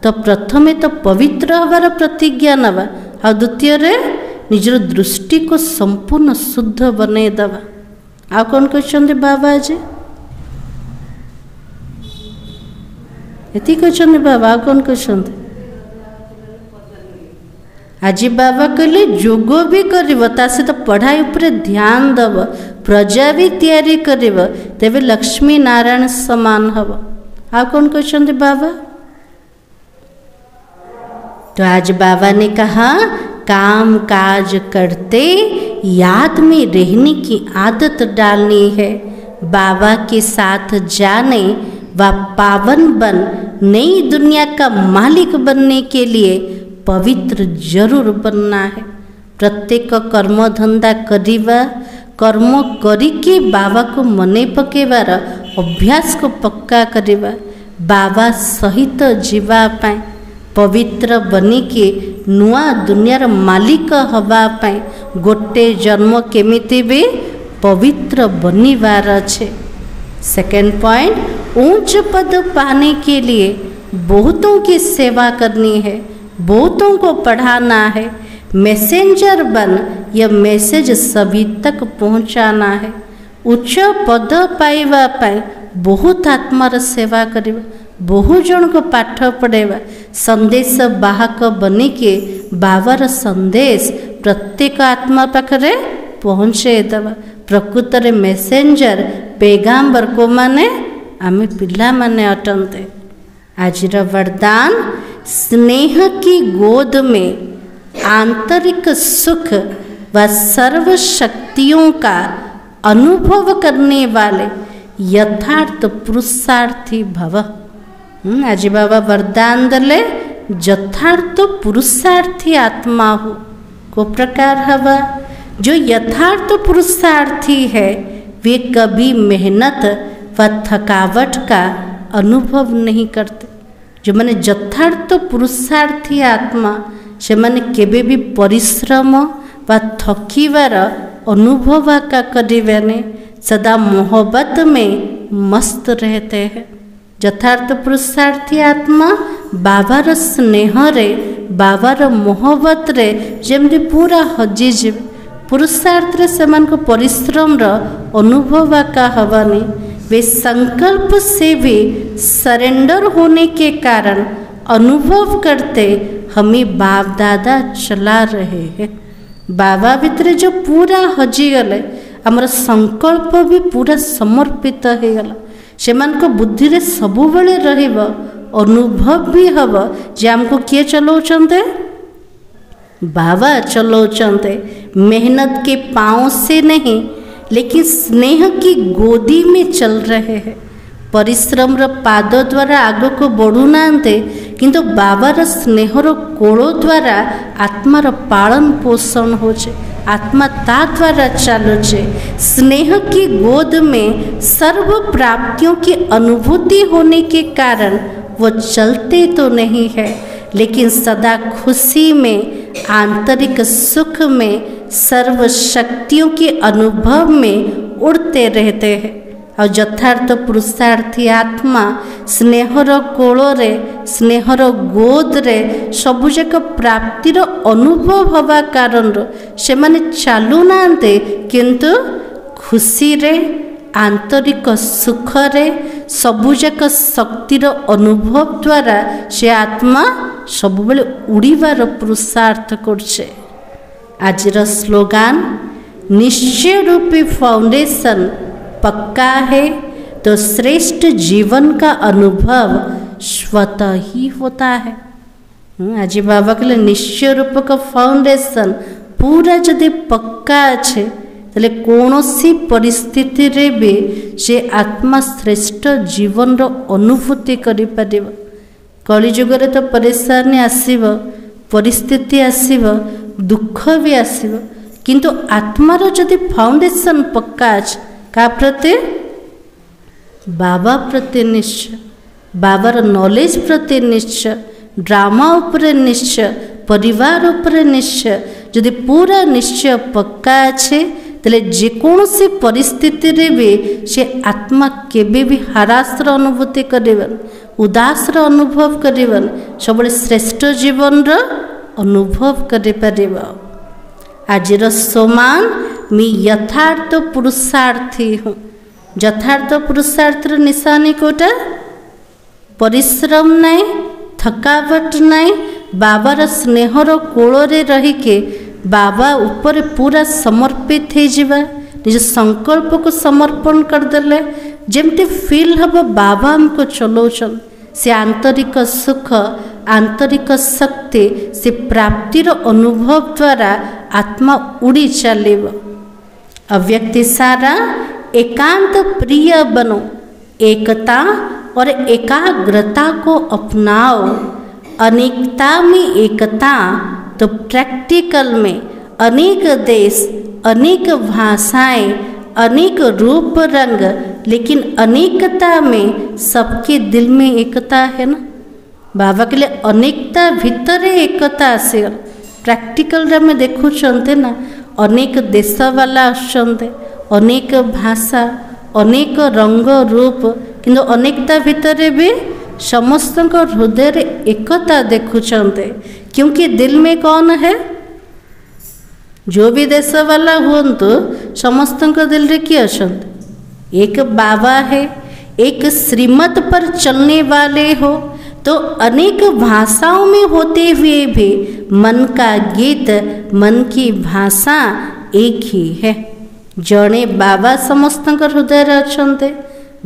तो प्रथमे तो पवित्र हबार प्रतिज्ञा नवा, आ द्वितीय निजर दृष्टि को संपूर्ण शुद्ध बनईदवा। आ कौन कहते बाबा आज ये कहते बाबा आ कौन कहते आज बाबा कहले जोग भी करिव ता सहित पढ़ाई उपर ध्यान दब प्रजा भी तैयारी करिव तेबे लक्ष्मी नारायण समान हब। आ कौन कहते बाबा। तो आज बाबा ने कहा काम काज करते याद में रहने की आदत डालनी है। बाबा के साथ जाने व पावन बन नई दुनिया का मालिक बनने के लिए पवित्र जरूर बनना है। प्रत्येक कर्म धंदा करिवा कर्म करिके बाबा को मने पकेबार अभ्यास को पक्का करिवा बाबा सहित जीवा पाए पवित्र बनिके नुआ दुनियार मालिक हवा पाए गोटे जन्म केमिति भी पवित्र बनिवार अच्छे। सेकेंड पॉइंट ऊंच पद पाने के लिए बहुतों की सेवा करनी है, बहुतों को पढ़ाना है, मैसेंजर बन यह मैसेज सभी तक पहुंचाना है। उच्च पद पाइबा पाए बहुत आत्मार सेवा करिबा बहु जन को पाठ पढ़ेवा संदेश बाहक बनिके बाबार संदेश प्रत्येक आत्मा पाखरे पहुँचे दवा। प्रकृत रे मैसेंजर पैगाम्बर को माने आमे पिला माने अटंते। आजिर वरदान स्नेह की गोद में आंतरिक सुख व सर्व शक्तियों का अनुभव करने वाले यथार्थ पुरुषार्थी भव। आज बाबा वरदान दले यथार्थ पुरुषार्थी आत्मा हो को प्रकार हवा। जो यथार्थ पुरुषार्थी है वे कभी मेहनत व थकावट का अनुभव नहीं करते। जो माने यथार्थ पुरुषार्थी आत्मा से माने केबे भी परिश्रम व थकीबार अनुभव का करिबेने सदा मोहब्बत में मस्त रहते हैं। यथार्थ पुरुषार्थी आत्मा बाबार स्नेह रे बाबार मोहब्बत रे जेमती पूरा हजिଯିबे। पुरुषार्थ रे समान को परिश्रम रो अनुभव का हवानी वे संकल्प से भी सरेंडर होने के कारण अनुभव करते हमें बाप दादा चला रहे हैं। बाबा भितर जो पूरा हजिगले आमर संकल्प भी पूरा समर्पित हो गला से बुद्धि रे सबु बेले रहिब अनुभव भी हब जे हमको किए चलाउछन्ते बाबा चलाउछन्ते। मेहनत के पाँव से नहीं लेकिन स्नेह की गोदी में चल रहे हैं। परिश्रम रो पाद द्वारा आग को बढ़ू नांते किंतु बाबार स्नेहर कोल द्वारा आत्मार पालन पोषण होचे आत्मा ता द्वारा चलुचे। स्नेह की गोद में सर्व प्राप्तियों की अनुभूति होने के कारण वो चलते तो नहीं है लेकिन सदा खुशी में आंतरिक सुख में सर्व शक्तियों के अनुभव में उड़ते रहते हैं। और यथार्थ पुरुषार्थी आत्मा स्नेहर कोल रे स्नेहर गोद रे सबुजाक प्राप्तिर अनुभव हवा कारण से माने चालू नांते किंतु खुशी रे आंतरिक सुख रे सबुजाक शक्तिर अनुभव द्वारा से आत्मा सब बेले उड़ीबार पुरुषार्थ करछे। आजिर स्लोगान निश्चय रूपी फाउंडेशन पक्का है तो श्रेष्ठ जीवन का अनुभव स्वतः ही होता है। आज बाबा के लिए निश्चय रूप का फाउंडेशन पूरा जदि पक्का अच्छे तेले कौनसी परिस्थिति रे भी से आत्मा श्रेष्ठ जीवन रो अनुभूति करि परिबा। कलि जुग रे तो परेशानी आसीब परिस्थिति आसीब दुख भी आसीब किंतु आत्मार जदि फाउंडेशन पक्का अच्छे का प्रति बाबा प्रति निश्चय बाबार नॉलेज प्रति निश्चय ड्रामा उपरे निश्चय परिवार उपरे निश्चय जदि पूरा निश्चय पक्का अच्छे तेले जेकोसी परिस्थिति रे भी से आत्मा केबे भी हरासर अनुभूति करिबन उदासर अनुभव करिबन सबले श्रेष्ठ जीवन रो अनुभव करि परिबा। आज सोमान मी यथार्थ पुरुषार्थी हूँ। यथार्थ पुरुषार्थर निशानी कोटा परिश्रम नाई, थकावट नाई, बाबार स्नेहर कोଳରେ रहीके बाबा ऊपर पूरा समर्पित हो जावा, निज संकल्प को समर्पण करदेले जेमती फील हम बाबा हमको चलाउछन, से आंतरिक सुख, आंतरिक शक्ति, से प्राप्तिर अनुभव द्वारा आत्मा उड़ी चलेब। अव्यक्ति सारा एकांत प्रिय बनो, एकता और एकाग्रता को अपनाओ। अनेकता में एकता, तो प्रैक्टिकल में अनेक देश, अनेक भाषाएं, अनेक रूप रंग, लेकिन अनेकता में सबके दिल में एकता है ना। बाबा के लिए अनेकता भीतर एकता से प्रैक्टिकल रे में देखुचंते ना, अनेक देश वाला आसुचंते, अनेक भाषा, अनेक रंग रूप, किंतु अनेकता भीतर भी समस्त हृदय एकता देखुचंते। क्योंकि दिल में कौन है? जो भी देश वाला हुंतु समस्त दिल रे किए अछंते? एक बाबा है। एक श्रीमत पर चलने वाले हो तो अनेक भाषाओं में होते हुए भी मन का गीत, मन की भाषा एक ही है। जड़े बाबा समस्त हृदय अच्छे,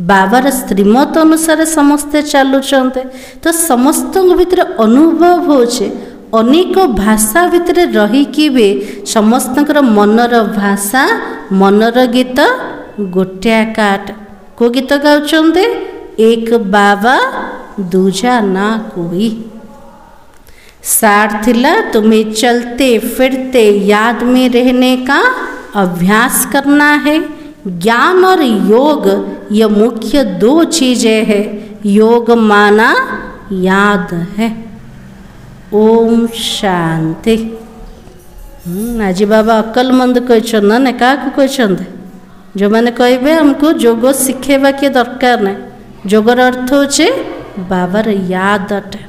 बाबार श्रीमत अनुसार समस्ते चलुचंते, तो समस्त भीतर अनुभव होचे अनेक भाषा भितर रहीकि भी समस्तଙ୍କର मनर भाषा, मनर गीत गोटे काट। को गीत गाउचंते? एक बाबा दूजा ना कोई। सार थिला तुम्हें चलते फिरते याद में रहने का अभ्यास करना है। ज्ञान और योग ये मुख्य दो चीजें है। योग माना याद है। ओम शांति। आज बाबा अकलमंद कहते ना, क्या कहते? जो मैंने कहे हमको जोग शिखेबा के दरकार ना। जोगर अर्थ होचे बाबार याद अटे।